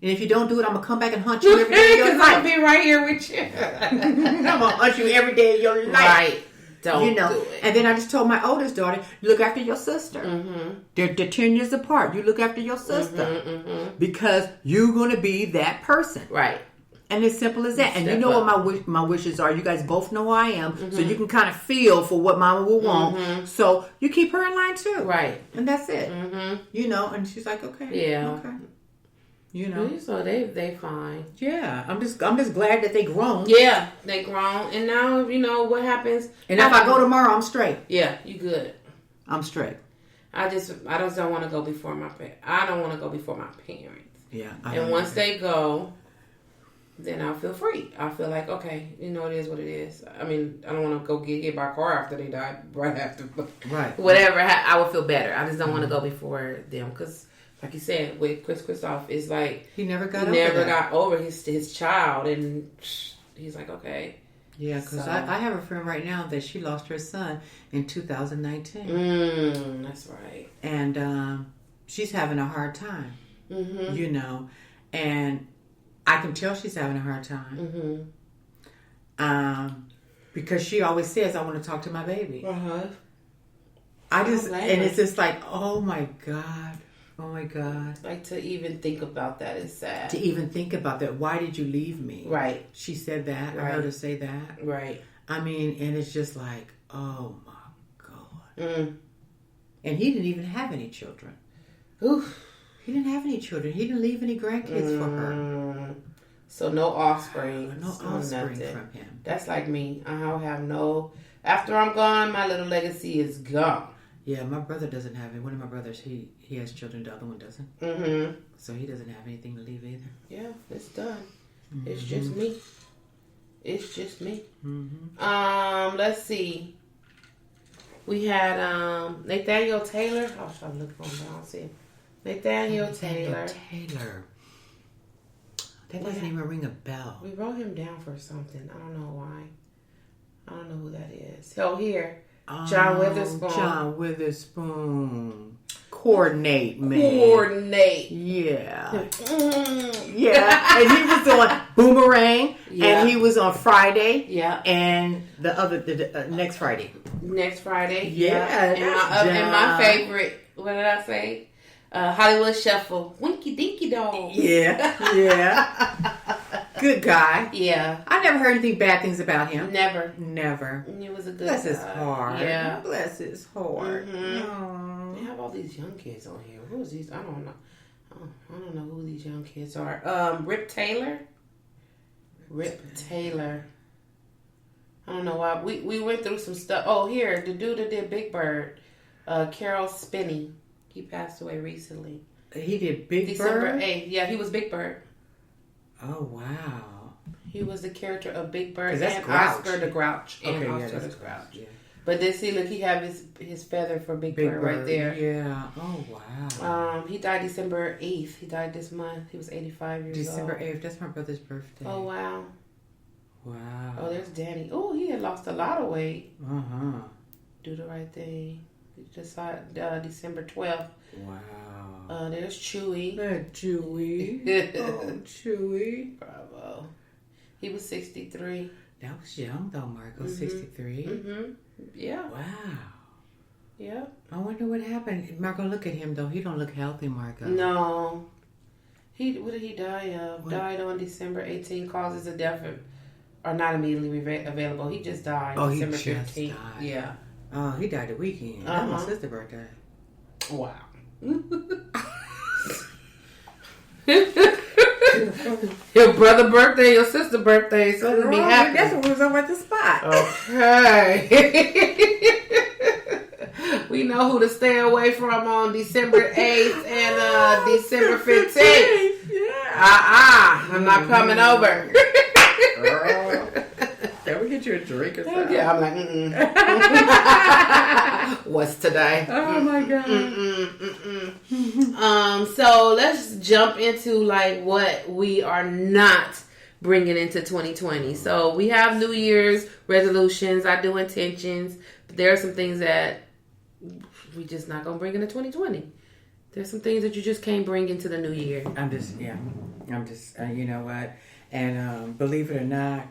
And if you don't do it, I'm going to come back and hunt you every day of your
Because I'll
life.
be right here with you.
I'm going to hunt you every day of your life.
Right. Don't
You know,
do it.
and then I just told my oldest daughter, you look after your sister. They're 10 years apart. You look after your sister because you're going to be that person.
Right.
And it's simple as that. And you
Step
know
up.
what my wishes are. You guys both know who I am, so you can kind of feel for what Mama will want. So you keep her in line too,
Right.
and that's it. You know, and she's like, okay,
Yeah.
okay. You know,
So they fine.
yeah. I'm just glad that they grown.
Yeah. They grown. And now, you know, what happens.
And if I go tomorrow, I'm straight.
Yeah. You good.
I'm straight.
I just don't want to go before my parents. I don't want to go before my parents.
Yeah.
And once they go, then I'll feel free. I'll feel like, okay, you know, it is what it is. I mean, I don't want to go get hit by a car after they die, right after.
Right.
Whatever, I would feel better. I just don't want to go before them. Because, like you said, with Chris Christoph, it's like
he never got
he
over
never
that.
got over his child. And he's like, okay.
Yeah, because
So-
I have a friend right now that she lost her son in 2019.
That's right.
And she's having a hard time, you know, and I can tell she's having a hard time because she always says, I want to talk to my baby. I just, and it's just like, oh my God.
Like, to even think about that is sad.
To even think about that. Why did you leave me?
Right.
She said that. I
Right.
heard her say that.
Right.
I mean, and it's just like, oh my God.
Mm.
And he didn't even have any children.
Oof.
He didn't have any children. He didn't leave any grandkids for her.
So no offspring.
No
So
offspring
nothing.
from him.
That's like me. I'll have no. After I'm gone, my little legacy is gone.
Yeah, my brother doesn't have it. One of my brothers, he has children. The other one doesn't.
Mm-hmm.
So he doesn't have anything to leave either.
Yeah, it's done. It's just me. It's just me. Let's see. We had Nathaniel Taylor. I was trying to look for him, but I don't see him. Nathaniel Taylor.
Taylor. That doesn't even ring a bell.
We wrote him down for something. I don't know why. I don't know who that is. So here, John Witherspoon.
John Witherspoon. Coordinate, man.
Coordinate.
Yeah. Yeah. And he was on Boomerang.
Yeah.
And he was on Friday.
Yeah.
And the next Friday.
Next Friday.
Yeah,
And my favorite, what did I say? Hollywood Shuffle. Winky Dinky Dog.
Yeah. Yeah. Good guy.
Yeah.
I never heard anything bad things about him.
Never.
Never.
It was a good
Bless his
guy.
heart.
Yeah.
Bless his heart.
They have all these young kids on here. Who is these? I don't know. I don't know who these young kids are. Rip Taylor. Rip Taylor. I don't know why. We went through some stuff. Oh, here. The dude that did Big Bird. Carol Spinney. He passed away recently.
He did Big
December
Bird?
8th. Yeah, he was Big Bird.
Oh, wow.
He was the character of Big Bird
'Cause that's
and
Grouch.
Oscar the Grouch. And
Okay, yeah,
Oscar
that's
the Grouch.
Yeah.
But then see, look, he have his feather for Big Bird right there.
Yeah. Oh, wow.
He died December 8th. He died this month. He was 85 years
December
old.
8th. That's my brother's birthday.
Oh, wow.
Wow.
Oh, there's Danny. Oh, he had lost a lot of weight.
Uh-huh.
Do the right thing. He decided December 12th.
Wow.
There's Chewy.
Chewy. Oh, Chewy.
Bravo. He was 63.
That was young, though, Marco. 63.
Mm-hmm. Yeah.
Wow.
Yeah.
I wonder what happened. Marco, look at him, though. He don't look healthy, Marco.
No. What did he die of?
What?
Died on December 18. Causes of death are not immediately available. He just died.
Oh, he
December
just
15th.
died.
Yeah.
Oh, he died the weekend. That was my sister's birthday.
Wow. Your brother birthday, your sister birthday, so to be happy.
That's what was over at the spot.
Okay. We know who to stay away from on December 8th and December 15th.
Yeah.
I'm not coming over.
Can we get you a drink or something?
Yeah, I'm like, what's today?
Oh my God.
So let's jump into like what we are not bringing into 2020. So we have New Year's resolutions. I do intentions. But there are some things that we just not gonna bring into 2020. There's some things that you just can't bring into the new year.
I'm just, you know what? And believe it or not,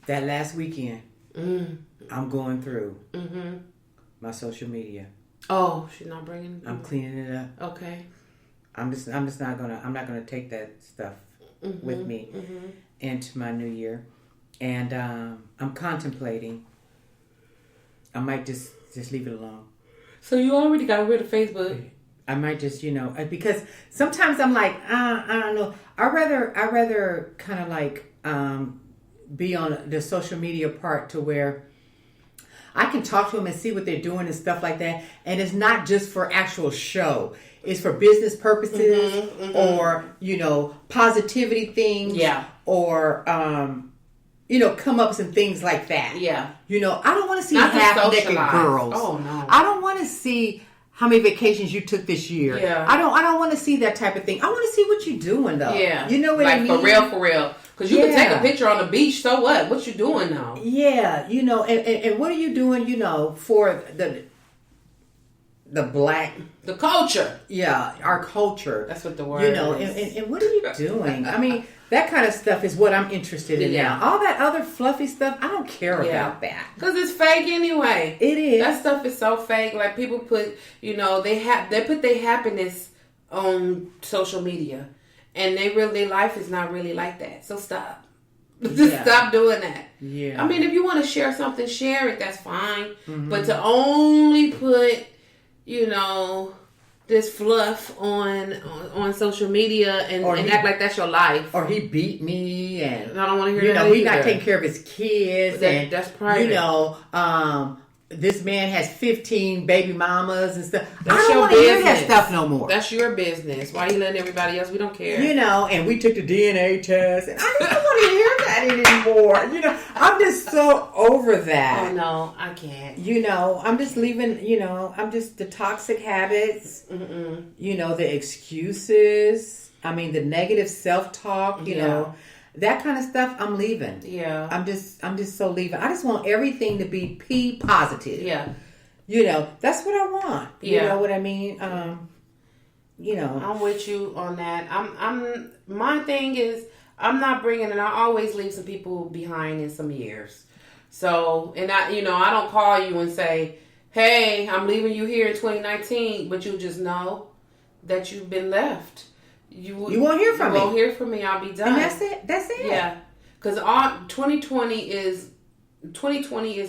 that last weekend, I'm going through my social media.
Oh, she's not bringing.
I'm cleaning it up.
Okay.
I'm not gonna take that stuff with me into my new year, and I'm contemplating. I might just leave it alone.
So you already got rid of Facebook.
I might just, because sometimes I'm like, I don't know. I rather kind of like be on the social media part to where I can talk to them and see what they're doing and stuff like that. And it's not just for actual show. It's for business purposes or, positivity things.
Yeah.
Or, come ups and things like that.
Yeah.
I don't want to see
Not
half-naked girls.
Oh, no.
I don't want to see how many vacations you took this year.
Yeah.
I don't want to see that type of thing. I want to see what you're doing, though.
Yeah.
You know what I mean?
Like, for real. Because you can take a picture on the beach, so what? What you doing now?
Yeah, and what are you doing, for the black...
The culture.
Yeah, our culture.
That's what the word is.
And what are you doing? I mean, that kind of stuff is what I'm interested in now. All that other fluffy stuff, I don't care about that.
Because it's fake anyway.
It is.
That stuff is so fake. Like, people put, they put their happiness on social media. And their life is not really like that. So stop. Just stop doing that.
Yeah.
I mean, if you want to share something, share it. That's fine. But to only put, this fluff on social media and act like that's your life.
Or he beat me and
I don't want to hear that
he's
either.
not taking care of his kids and
that's private.
This man has 15 baby mamas and stuff.
That's
I don't want to hear that stuff no more.
That's your business. Why are you letting everybody else? We don't care.
And we took the DNA test. And I just don't want to hear that anymore. I'm just so over that.
Oh, no, I can't.
I'm just leaving, I'm just the toxic habits, the excuses. I mean, the negative self-talk, that kind of stuff, I'm leaving.
Yeah.
I'm just so leaving. I just want everything to be P positive.
Yeah.
That's what I want. You know what I mean?
I'm with you on that. My thing is, I'm not bringing, and I always leave some people behind in some years. So, and I don't call you and say, hey, I'm leaving you here in 2019, but you just know that you've been left. You won't hear from me. You won't hear from me. I'll be done.
And that's it. That's it.
Yeah. Because 2020 is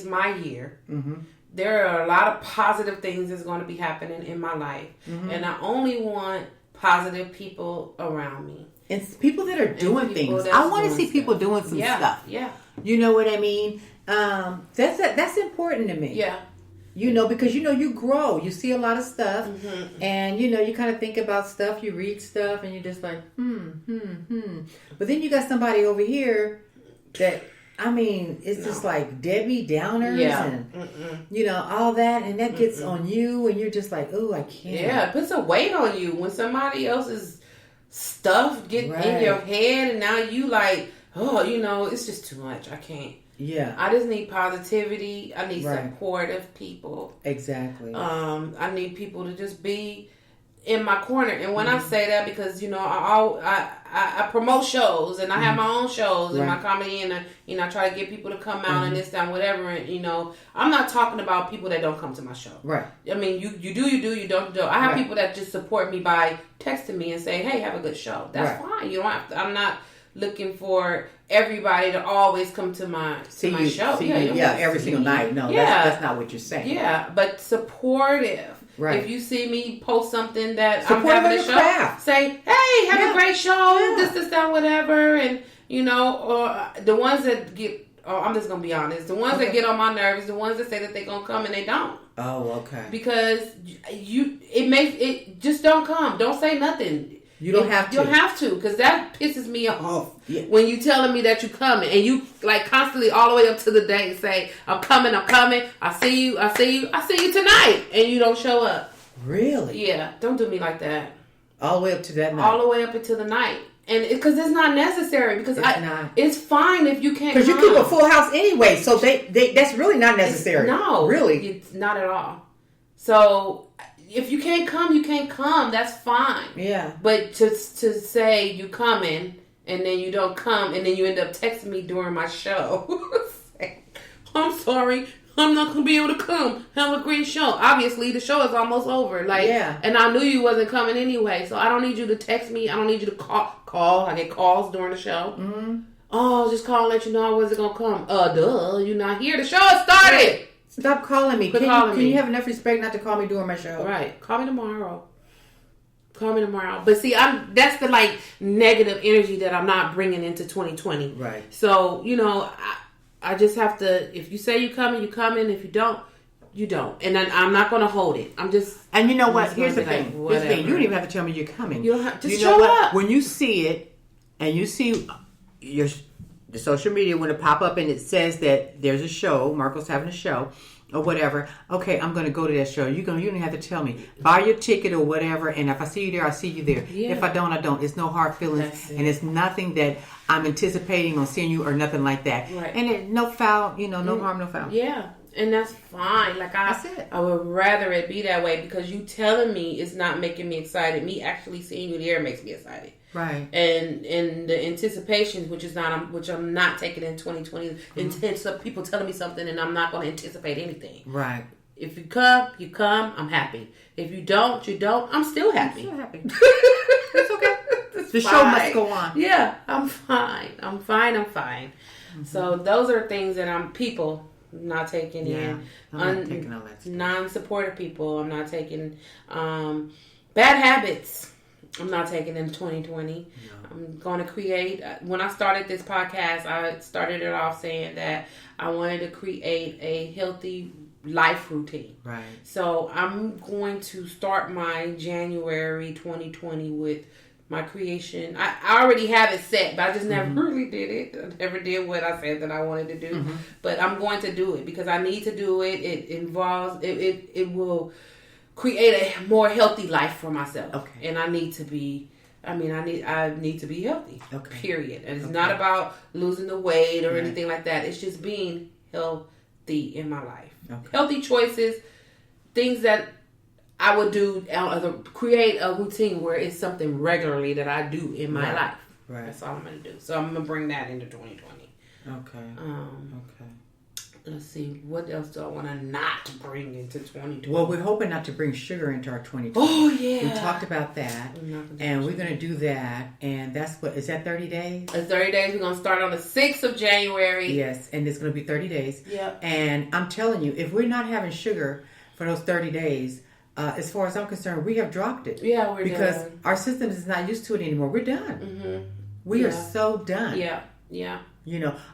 my year. Mm-hmm. There are a lot of positive things that's going to be happening in my life. Mm-hmm. And I only want positive people around me.
And people that are doing things. I want to see people doing some stuff.
Yeah.
You know what I mean? That's important to me.
Yeah.
Because you grow, you see a lot of stuff, and you kind of think about stuff, you read stuff, and you're just like, But then you got somebody over here that, it's just like Debbie Downers and all that, and that gets on you, and you're just like, oh, I can't.
Yeah, it puts a weight on you when somebody else's stuff get in your head, and now you like, it's just too much. I can't.
Yeah.
I just need positivity. I need supportive people.
Exactly.
I need people to just be in my corner. And when I say that, because, I promote shows and I have my own shows and my comedy and, I try to get people to come out and this, that, whatever. And, I'm not talking about people that don't come to my show. Right. I mean, you do, you don't do. I have people that just support me by texting me and saying, hey, have a good show. That's fine. You don't have to, I'm not looking for everybody to always come to my show.
Every single night. No, that's not what you're saying.
Yeah, but supportive.
Right.
If you see me post something that
supportive
I'm having a show,
craft.
say, hey, have a great show, this, that, whatever. And, or the ones that get, I'm just going to be honest, the ones that get on my nerves, the ones that say that they're going to come and they don't.
Oh, okay.
Because just don't come. Don't say nothing.
You don't have to.
You don't have to, because that pisses me off.
Yeah.
When you telling me that you're coming and you like constantly all the way up to the day say, I'm coming. I see you tonight, and you don't show up.
Really?
Yeah. Don't do me like that.
All the way up to that night.
All the way up until the night. And because it's not necessary, because it's fine if you can't.
Because you keep a full house anyway, so they that's really not necessary.
No,
really,
it's not at all. So if you can't come, you can't come. That's fine.
Yeah.
But to say you coming and then you don't come and then you end up texting me during my show, I'm sorry, I'm not gonna be able to come. Have a great show. Obviously, the show is almost over. And I knew you wasn't coming anyway, so I don't need you to text me. I don't need you to call. I get calls during the show.
Mm-hmm.
Oh, just call and let you know I wasn't gonna come. Duh, you're not here. The show started.
Stop calling me. Can you have enough respect not to call me during my show?
Right. Call me tomorrow. But see, that's the negative energy that I'm not bringing into 2020.
Right.
So, I just have to, if you say you coming, you coming. If you don't, you don't. And then I'm not going to hold it.
And you know what? Here's the thing. You don't even have to tell me you're coming.
You don't have, just show up.
When you see it and you see the social media, when it pop up and it says that there's a show, Marco's having a show or whatever, okay, I'm going to go to that show. You don't have to tell me. Buy your ticket or whatever, and if I see you there, I see you there.
Yeah.
If I don't, I don't. It's no hard feelings, and it's nothing that I'm anticipating on seeing you or nothing like that.
Right.
And no foul, no harm, no foul.
Yeah. And that's fine.
That's it.
I would rather it be that way, because you telling me is not making me excited. Me actually seeing you there makes me excited.
Right.
And the anticipation, which I'm not taking in 2020, intense of people telling me something and I'm not going to anticipate anything.
Right.
If you come, I'm happy. If you don't, I'm still happy.
I'm still happy. It's okay. The show must go on.
Yeah, I'm fine. Mm-hmm. So those are things that I'm not taking in.
I'm not taking all that stuff.
Non-supportive people. I'm not taking bad habits. I'm not taking in 2020. No. I'm going to create. When I started this podcast, I started it off saying that I wanted to create a healthy life routine.
Right. So
I'm going to start my January 2020 with my creation. I already have it set, but I just never really did it. I never did what I said that I wanted to do. Mm-hmm. But I'm going to do it because I need to do it. It involves, it will create a more healthy life for myself.
Okay.
And I need to be healthy.
Okay.
Period. And it's not about losing the weight or anything like that. It's just being healthy in my life. Okay. Healthy choices, things that I would do, create a routine where it's something regularly that I do in my life. Right. That's all I'm going to do. So I'm going to bring that into 2020.
Okay. Okay.
Let's see. What else do I want to not bring into 2020?
Well, we're hoping not to bring sugar into our 2020.
Oh, yeah.
We talked about that. And we're going to do that. And that's is that 30 days?
It's 30 days. We're going to start on the 6th of January.
Yes. And it's going to be 30 days.
Yeah.
And I'm telling you, if we're not having sugar for those 30 days, as far as I'm concerned, we have dropped it.
Yeah, we're
because
done.
Our system is not used to it anymore. We're done. Mm-hmm. We are so done.
Yeah. Yeah.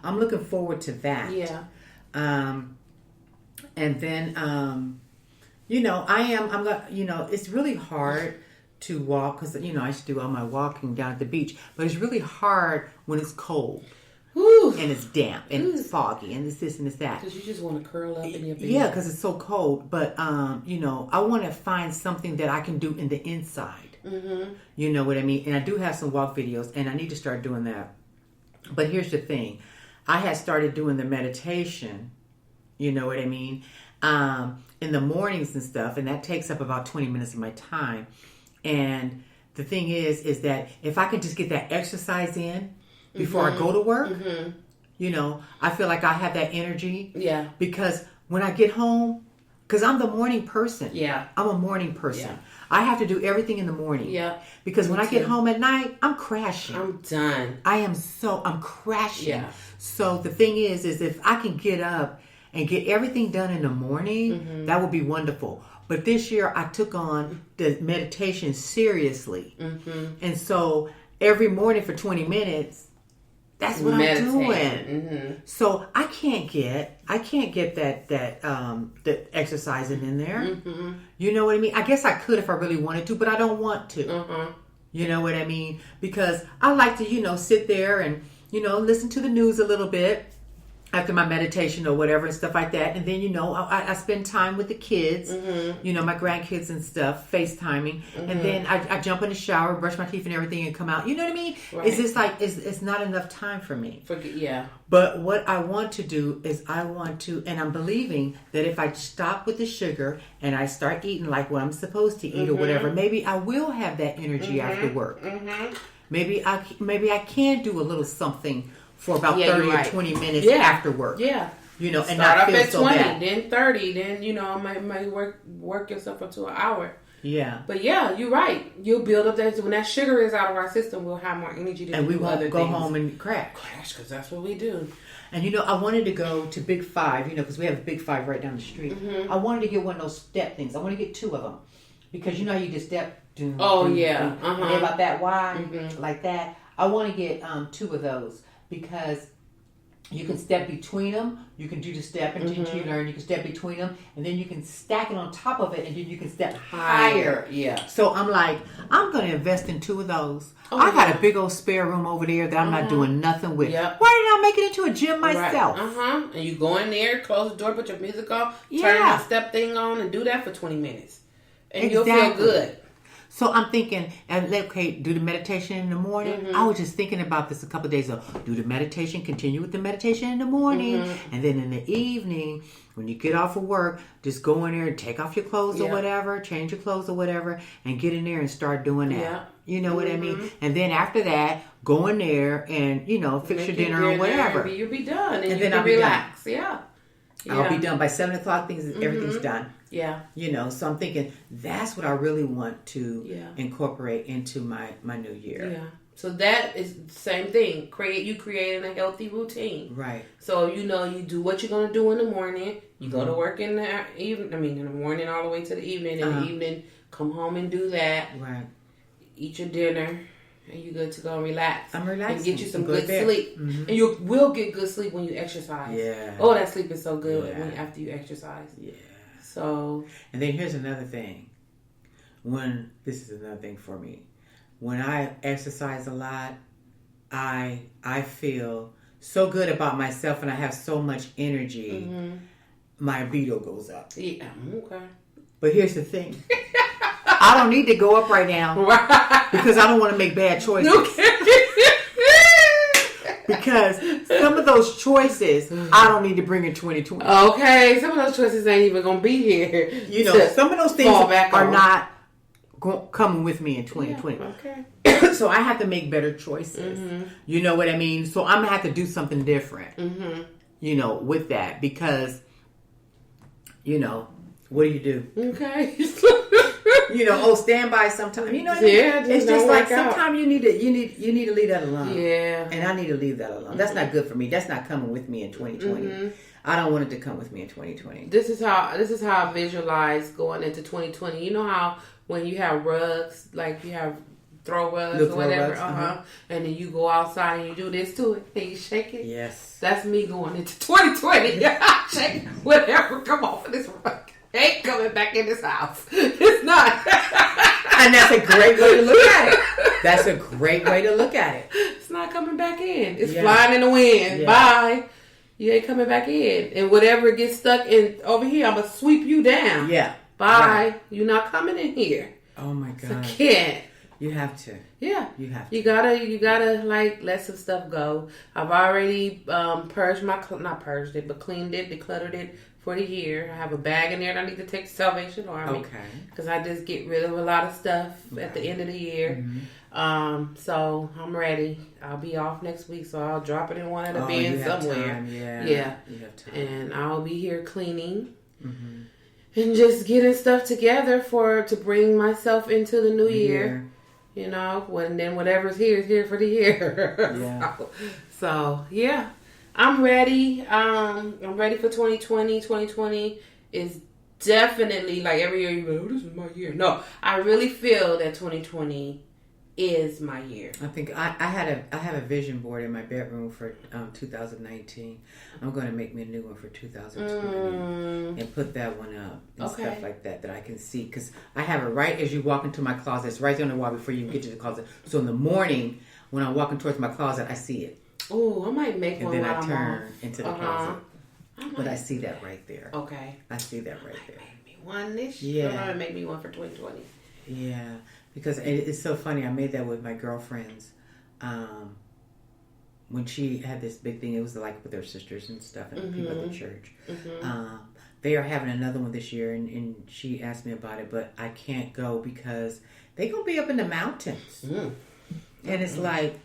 I'm looking forward to that.
Yeah.
And then, I'm it's really hard to walk because, I used to do all my walking down at the beach, but it's really hard when it's cold.
Ooh.
And it's damp and it's foggy and it's this and it's that.
Because you just want to curl up in your bed.
Yeah, because it's so cold. But, I want to find something that I can do in the inside. Mm-hmm. You know what I mean? And I do have some walk videos and I need to start doing that. But here's the thing. I had started doing the meditation, you know what I mean, in the mornings and stuff. And that takes up about 20 minutes of my time. And the thing is that if I can just get that exercise in before I go to work, I feel like I have that energy.
Yeah.
Because when I get home, Because I'm the morning person.
Yeah.
I'm a morning person.
Yeah.
I have to do everything in the morning.
Yeah.
Because when
Me
I get
too.
home at night, I'm crashing.
I'm done.
I'm crashing.
Yeah.
So the thing is if I can get up and get everything done in the morning, that would be wonderful. But this year I took on the meditation seriously. And so every morning for 20 minutes, that's what I'm doing. So I can't get that exercising in there. You know what I mean? I guess I could if I really wanted to, but I don't want to. You know what I mean? Because I like to, sit there and, listen to the news a little bit after my meditation or whatever and stuff like that. And then, I spend time with the kids, my grandkids and stuff, FaceTiming. And then I jump in the shower, brush my teeth and everything and come out. You know what I mean?
Right.
It's just like, it's not enough time for me.
Yeah.
But what I want to do is and I'm believing that if I stop with the sugar and I start eating like what I'm supposed to eat or whatever, maybe I will have that energy after work. Maybe I can do a little something for about 30 or 20 minutes after work.
Yeah.
And
start
not
up
feel
at
so
20,
bad.
then 30, then, might work yourself up to an hour.
Yeah.
But yeah, you're right. You'll build up that, when that sugar is out of our system, we'll have more energy to do other things.
And we won't go home and crash.
Because that's what we do.
And I wanted to go to Big Five, because we have a Big Five right down the street. I wanted to get one of those step things. I want to get 2 of them. Because how you just step. And about that wide, like that. I want to get 2 of those. Because you can step between them. You can do the step until you learn. You can step between them. And then you can stack it on top of it. And then you can step higher.
Yeah.
So I'm like, I'm going to invest in 2 of those. I got a big old spare room over there that I'm not doing nothing with.
Yep.
Why didn't I make it into a gym myself?
Right. And you go in there, close the door, put your music on, turn the step thing on, and do that for 20 minutes. And you'll feel good.
So I'm thinking, do the meditation in the morning. I was just thinking about this a couple of days ago. Do the meditation, continue with the meditation in the morning. And then in the evening, when you get off of work, just go in there and take off your clothes or whatever, change your clothes or whatever, and get in there and start doing that. Yeah. You know what I mean? And then after that, go in there and, fix your dinner or whatever.
You'll be done. And
then
I'll relax.
Yeah. I'll be done by 7 o'clock. Everything's done.
Yeah.
So I'm thinking that's what I really want to incorporate into my new year.
Yeah. So that is the same thing. You creating a healthy routine.
Right.
So you do what you're gonna do in the morning. You go to work in the evening. In the morning all the way to the evening. In the evening, come home and do that.
Right.
Eat your dinner. And you're good to go and relax.
I'm relaxing.
And get you some good sleep. And you will get good sleep when you exercise.
Yeah.
Oh, that sleep is so good after you exercise.
Yeah.
So.
And then here's another thing. This is another thing for me. When I exercise a lot, I feel so good about myself and I have so much energy. My libido goes up.
Yeah. Okay.
But here's the thing. I don't need to go up right now because I don't want to make bad choices. Because some of those choices I don't need to bring in 2020.
Okay, some of those choices ain't even gonna be here.
Some of those things are not coming with me in 2020.
Yeah,
okay. So I have to make better choices. You know what I mean? So I'm gonna have to do something different. With that because what do you do?
Okay.
Stand by sometimes.
Yeah,
it's just like sometimes you need to leave that alone.
Yeah.
And I need to leave that alone. That's not good for me. That's not coming with me in 2020. I don't want it to come with me in 2020.
This is how I visualize going into 2020. You know how when you have rugs, like you have throw rugs or whatever, and then you go outside and you do this to it and you shake it.
Yes.
That's me going into 2020. Shake whatever come off of this rug. Ain't coming back in this house. It's not.
And that's a great way to look at it. That's a great way to look at it.
It's not coming back in. It's flying in the wind.
Yeah.
Bye. You ain't coming back in. And whatever gets stuck in over here, I'm going to sweep you down.
Yeah.
Bye.
Right.
You're not coming in here.
Oh my God.
So can't.
You have to.
Yeah.
You have to.
You gotta like let some stuff go. I've already not purged it, but cleaned it, decluttered it for the year. I have a bag in there that I need to take to Salvation Army.
Okay.
Because I just get rid of a lot of stuff at the end of the year. So I'm ready. I'll be off next week, so I'll drop it in one of the bins somewhere.
Time. Yeah.
Yeah.
You have time.
And I'll be here cleaning. and just getting stuff together to bring myself into the new year. You know, then whatever's here is here for the year.
Yeah.
So yeah, I'm ready. I'm ready for 2020. 2020 is definitely, like, every year you go, oh, this is my year. No, I really feel that 2020 is my year.
I think I have a vision board in my bedroom for 2019. I'm going to make me a new one for 2020 and put that one up and stuff like that I can see, because I have it right as you walk into my closet. It's right there on the wall before you get to the closet. So in the morning when I'm walking towards my closet, I see it.
Oh, I might make one.
And then I turn into the closet. But I see that right there.
Okay.
I see that right there.
Make me one this year. Yeah. Make me one for 2020.
Yeah. Because it's so funny. I made that with my girlfriends. When she had this big thing, it was like with her sisters and stuff and people at the church. They are having another one this year, and she asked me about it, but I can't go because they're going to be up in the mountains. And it's like,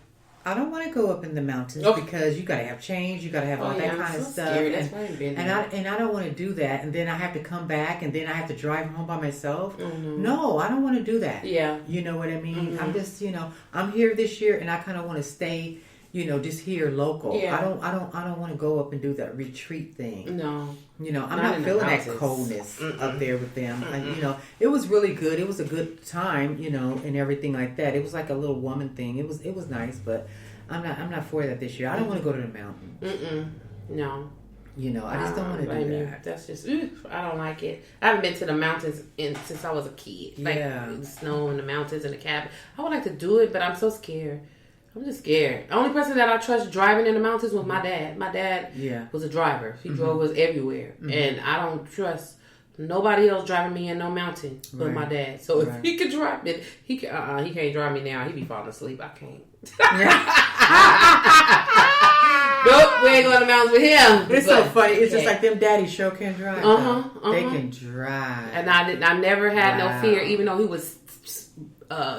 I don't want to go up in the mountains because you got to have change, you got to have all that kind of stuff. And I don't want to do that. And then I have to come back and then I have to drive home by myself. No, I don't want to do that. Yeah. You know what I mean? I'm just, I'm here this year and I kind of want to stay, just here local. Yeah. I don't want to go up and do that retreat thing. No. I'm not feeling that coldness up there with them. It was really good. It was a good time, and everything like that. It was like a little woman thing. It was nice, but I'm not for that this year. I don't want to go to the mountains. No. I just don't want to do that.
That's just, I don't like it. I haven't been to the mountains since I was a kid. Like, snow in the mountains and the cabin. I would like to do it, but I'm so scared. I'm just scared. The only person that I trust driving in the mountains was my dad. My dad was a driver. He drove us everywhere. And I don't trust nobody else driving me in no mountain but my dad. So if he could drive it, he can't drive me now. He be falling asleep. I can't. Nope, we ain't going to the mountains with him.
It's so funny. It's just like them daddies sure can drive. They can drive.
And I never had no fear, even though he was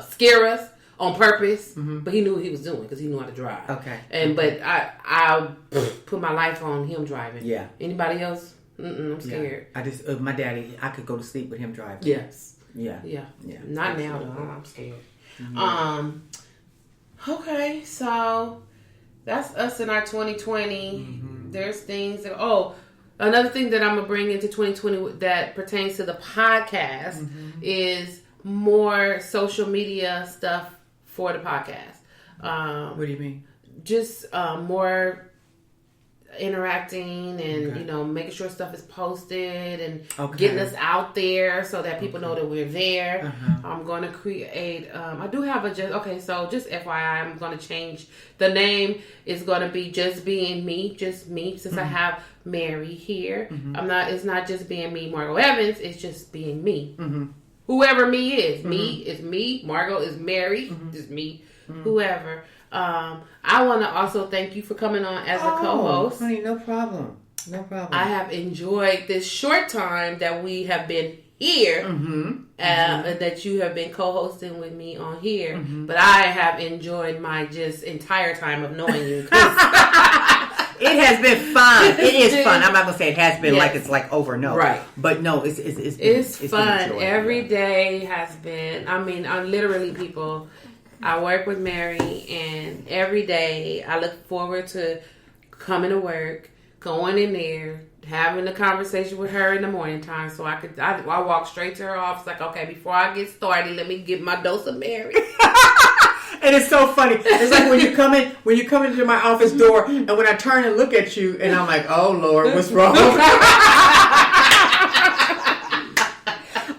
scare us on purpose, but he knew what he was doing because he knew how to drive. Okay. But I put my life on him driving. Yeah. Anybody else? I'm scared.
Yeah. I just my daddy. I could go to sleep with him driving.
Yes. Yeah. Not now though. I'm scared. Okay, so that's us in our 2020. There's things that another thing that I'm gonna bring into 2020 that pertains to the podcast is more social media stuff for the podcast.
What do you mean?
Just more interacting and making sure stuff is posted and getting us out there so that people know that we're there. I'm going to create I do have so just FYI, I'm going to change the name. It's going to be Just Being Me, just me, since I have Mary here. It's not just being me, Margot Evans, it's just being me. Whoever me is. Me is me, Margot is Mary, is me, whoever. I want to also thank you for coming on as a co-host.
Honey, no problem.
I have enjoyed this short time that we have been here, that you have been co-hosting with me on here. But I have enjoyed my just entire time of knowing you.
It has been fun. It is fun. I'm not gonna say it has been like it's like over. No, right? But no, it's
fun. Every day has been. I mean, I'm literally people. I work with Mary, and every day I look forward to coming to work, going in there, having a conversation with her in the morning time, so I walk straight to her office. Like, okay, before I get started, let me get my dose of Mary.
And it's so funny. It's like when you come into my office door, and when I turn and look at you, and I'm like, oh Lord, what's wrong?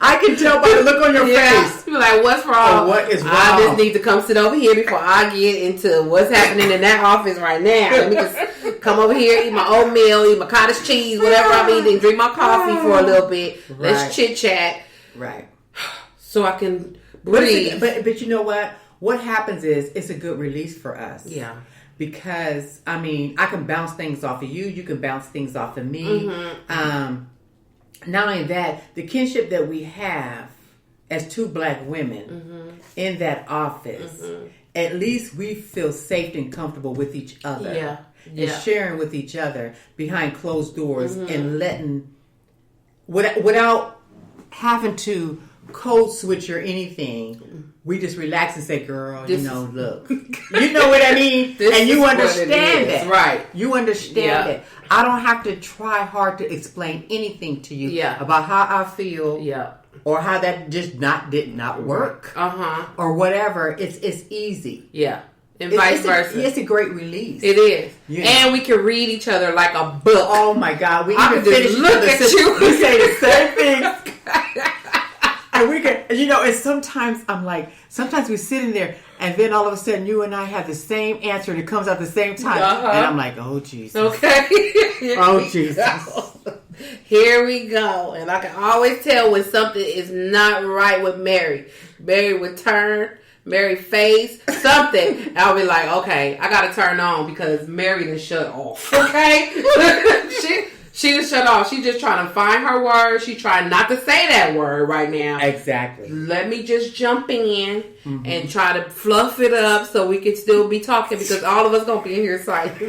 I can tell by the look on your face.
People like, what's wrong?
What is wrong?
I just need to come sit over here before I get into what's happening in that office right now. Let me just come over here, eat my oatmeal, eat my cottage cheese, whatever I'm eating, drink my coffee for a little bit. Right. Let's chit chat.
Right.
So I can breathe.
But you know what? What happens is it's a good release for us. Yeah. Because, I mean, I can bounce things off of you. You can bounce things off of me. Not only that, the kinship that we have as two black women in that office, at least we feel safe and comfortable with each other. Yeah. And sharing with each other behind closed doors and letting, without having to code switch or anything. We just relax and say, girl, look. You know what I mean? And you understand it.
Right.
You understand it. I don't have to try hard to explain anything to you about how I feel.
Yeah.
Or how that just did not work. Or whatever. It's easy.
Yeah. And vice versa.
It's a great release.
It is.
Yeah.
And we can read each other like a book.
Oh my God. We
I
even
can
finish
just look at you.
We say the same thing. And we can, and sometimes we sit in there and then all of a sudden you and I have the same answer and it comes out the same time. And I'm like, oh, Jesus.
Okay.
Oh, Jesus.
Here we go. And I can always tell when something is not right with Mary. Mary would turn, Mary face, something. And I'll be like, okay, I got to turn on because Mary done shut off. Okay? She just shut off. She just trying to find her word. She trying not to say that word right now.
Exactly.
Let me just jump in and try to fluff it up so we can still be talking because all of us going to be in here silent.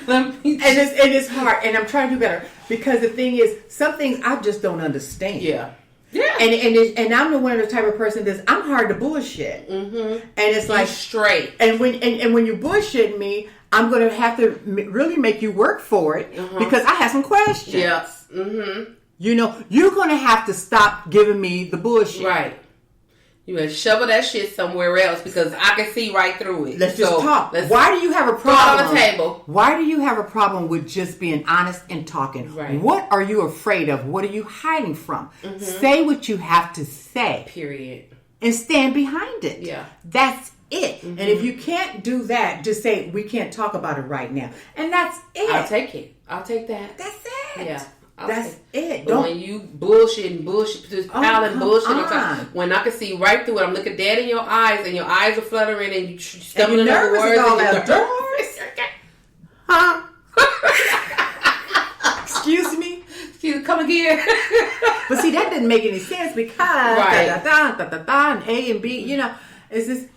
And it's hard. And I'm trying to do better because the thing is, some things I just don't understand.
Yeah. Yeah.
And I'm the one of the type of person that's I'm hard to bullshit. And it's like
straight.
And when you bullshit me, I'm going to have to really make you work for it because I have some questions.
Yes.
You're going to have to stop giving me the bullshit.
Right. You better shovel that shit somewhere else because I can see right through it.
Let's just talk. Why do you have a problem?
On the table.
Why do you have a problem with just being honest and talking?
Right.
What are you afraid of? What are you hiding from? Say what you have to say.
Period.
And stand behind it.
Yeah.
That's it. And if you can't do that, just say, we can't talk about it right now. And that's it.
I'll take it. I'll take that.
That's it.
Yeah.
That's it.
But when you bullshit, just piling bullshit on top, when I can see right through it, I'm looking dead in your eyes, and your eyes are fluttering, and you stumbling over words.
Huh? Excuse me?
Come again.
But see, that didn't make any sense because and A and B, it's just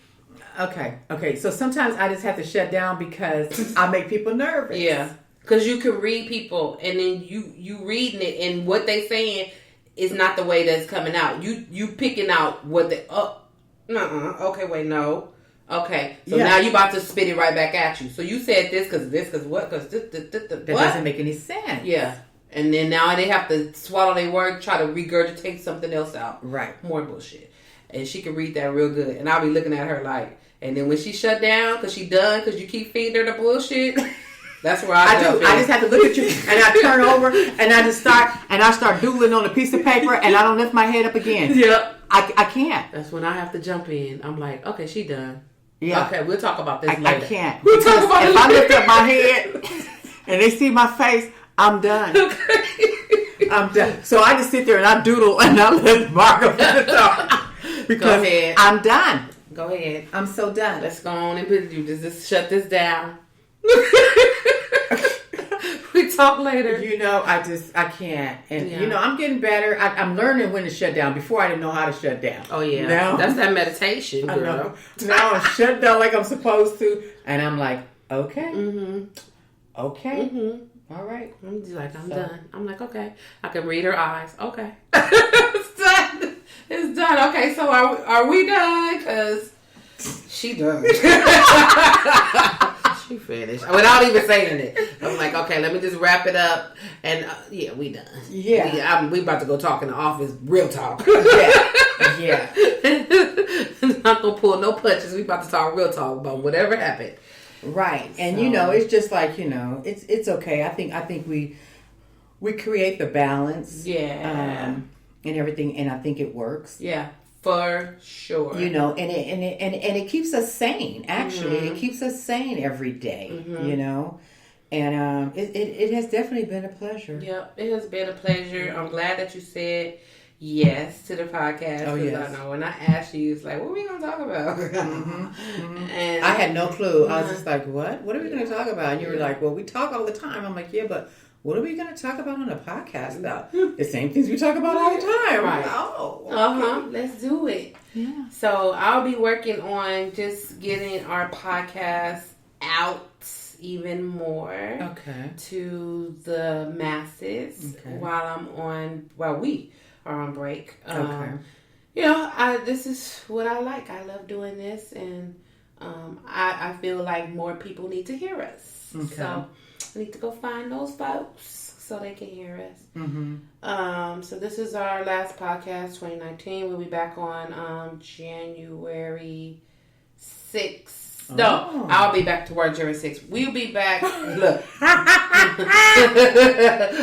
okay. So sometimes I just have to shut down because I make people nervous.
Yeah. Because you can read people, and then you reading it, and what they saying is not the way that's coming out. You picking out what they... Okay, wait, no. Okay. So now you about to spit it right back at you. So you said this, because what? Because this.
That doesn't make any sense.
Yeah. And then now they have to swallow their word, try to regurgitate something else out.
Right.
More bullshit. And she can read that real good. And I'll be looking at her like... And then when she shut down, because she done, because you keep feeding her the bullshit... That's where I do.
I just have to look at you and I turn over and I just start doodling on a piece of paper and I don't lift my head up again.
Yep.
I can't.
That's when I have to jump in. I'm like, okay, she done.
Yeah.
Okay, we'll talk about this later.
I can't.
We'll talk about
if I lift up my head and they see my face, I'm done.
Okay.
I'm done. So I just sit there and I doodle and I let Margo because I'm done.
Go ahead.
I'm so done.
Let's go on and just shut this down. We talk later.
I can't. And I'm getting better. I'm learning when to shut down. Before I didn't know how to shut down.
Oh yeah.
Now,
that's that meditation, girl.
Now I shut down like I'm supposed to. And I'm like, okay. Okay. All right.
I'm just like, I'm done. I'm like, okay. I can read her eyes. Okay. It's done. It's done. Okay, so are we done? Because she done. She finished without even saying it. I'm like, okay, let me just wrap it up, and we done.
Yeah,
we about to go talk in the office, real talk.
Yeah.
Not gonna pull no punches. We about to talk real talk about whatever happened.
Right, and it's just like it's okay. I think we create the balance.
Yeah,
and everything, and I think it works.
Yeah. For sure.
And it keeps us sane. Actually, it keeps us sane every day. And it has definitely been a pleasure.
Yep, it has been a pleasure. I'm glad that you said yes to the podcast.
Oh, yes.
I know when I asked you, it's like, what are we going to talk about?
And I had no clue. I was just like, what? What are we going to talk about? And you were like, well, we talk all the time. I'm like, yeah, but what are we going to talk about on a podcast about? The same things we talk about all the time.
Right.
Oh. Okay.
Let's do it.
Yeah.
So I'll be working on just getting our podcast out. even more
Okay.
to the masses
Okay.
while we are on break.
Okay.
This is what I like. I love doing this, and I feel like more people need to hear us.
Okay.
So I need to go find those folks so they can hear us.
Mm-hmm.
So this is our last podcast, 2019. We'll be back on January 6th. No,
Oh.
I'll be back to work January 6th. We'll be back. Look. I'm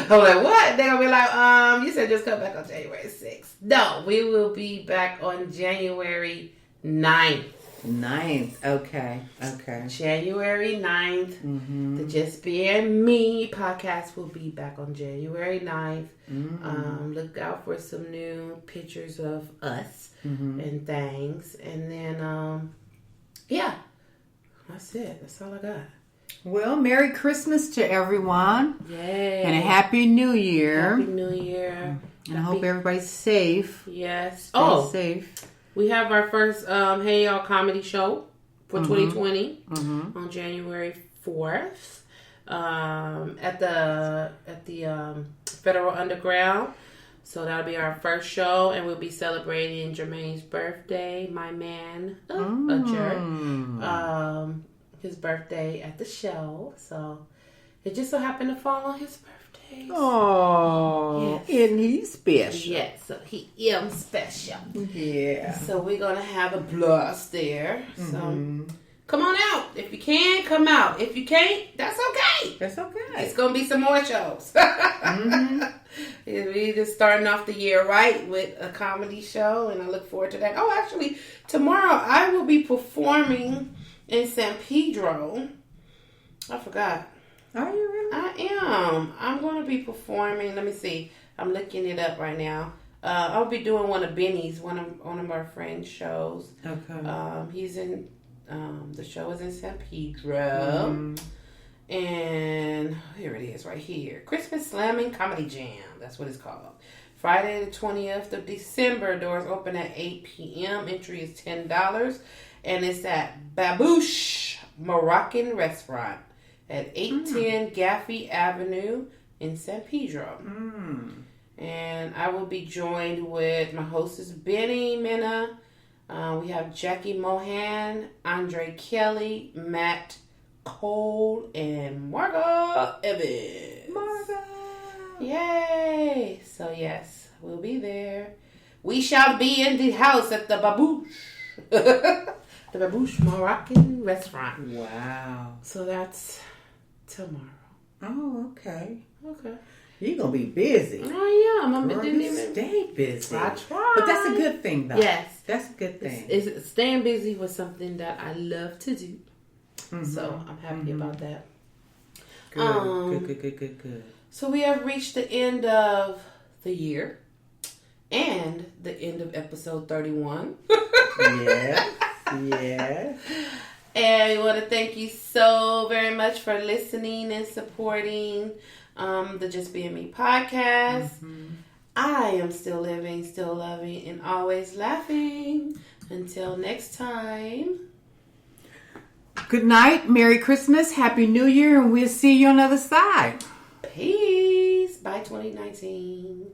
like, what? They're going to be like, you said just come back on January 6th. No, we will be back on January 9th.
9th. Okay. Okay.
January 9th.
Mm-hmm.
The Just Being Me podcast will be back on January 9th.
Mm-hmm.
Look out for some new pictures of us
Mm-hmm.
and things. And then, yeah, that's it. That's all I got.
Well, Merry Christmas to everyone.
Yay.
And a Happy New Year.
Happy New Year.
And I hope everybody's safe.
Yes.
Stay safe.
We have our first Hey Y'all comedy show for
Mm-hmm.
2020 on January 4th at the Federal Underground. So that'll be our first show, and we'll be celebrating Jermaine's birthday. My man, a jerk, his birthday at the show. So it just so happened to fall on his birthday.
Oh,
Yes.
isn't he special?
Yes, so he is special.
Yeah.
So we're gonna have a blast there. So
Mm-hmm.
come on out. If you can, come out. If you can't, that's okay.
That's okay.
It's gonna be some more shows. We just starting off the year right with a comedy show, and I look forward to that. Oh, actually, tomorrow I will be performing in San Pedro. I forgot.
Are you really?
I am. I'm going to be performing. Let me see. I'm looking it up right now. I'll be doing one of Benny's, one of our friends' shows.
Okay.
He's in. The show is in San Pedro. And here it is right here. Christmas Slamming Comedy Jam. That's what it's called. Friday the 20th of December. Doors open at 8 p.m. Entry is $10. And it's at Babouche Moroccan Restaurant at 810 Gaffey Avenue in San Pedro. And I will be joined with my hostess, Benny Minna. We have Jackie Mohan, Andre Kelly, Matt Cole, and Margo Evans.
Margo.
Yay! So yes, we'll be there. We shall be in the house at the Babouche. The Babouche Moroccan Restaurant.
Wow.
So that's tomorrow.
Oh, okay.
Okay.
You're going to be busy.
I am.
Girl,
didn't
you
even
stay busy.
I try.
But that's a good thing, though.
Yes.
That's a good thing.
It's staying busy was something that I love to do. So I'm happy about that.
Good.
So we have reached the end of the year and the end of episode 31.
Yes.
And we want to thank you so very much for listening and supporting the Just Being Me podcast. I am still living, still loving, and always laughing. Until next time.
Good night. Merry Christmas. Happy New Year. And we'll see you on the other side.
Peace. Bye 2019.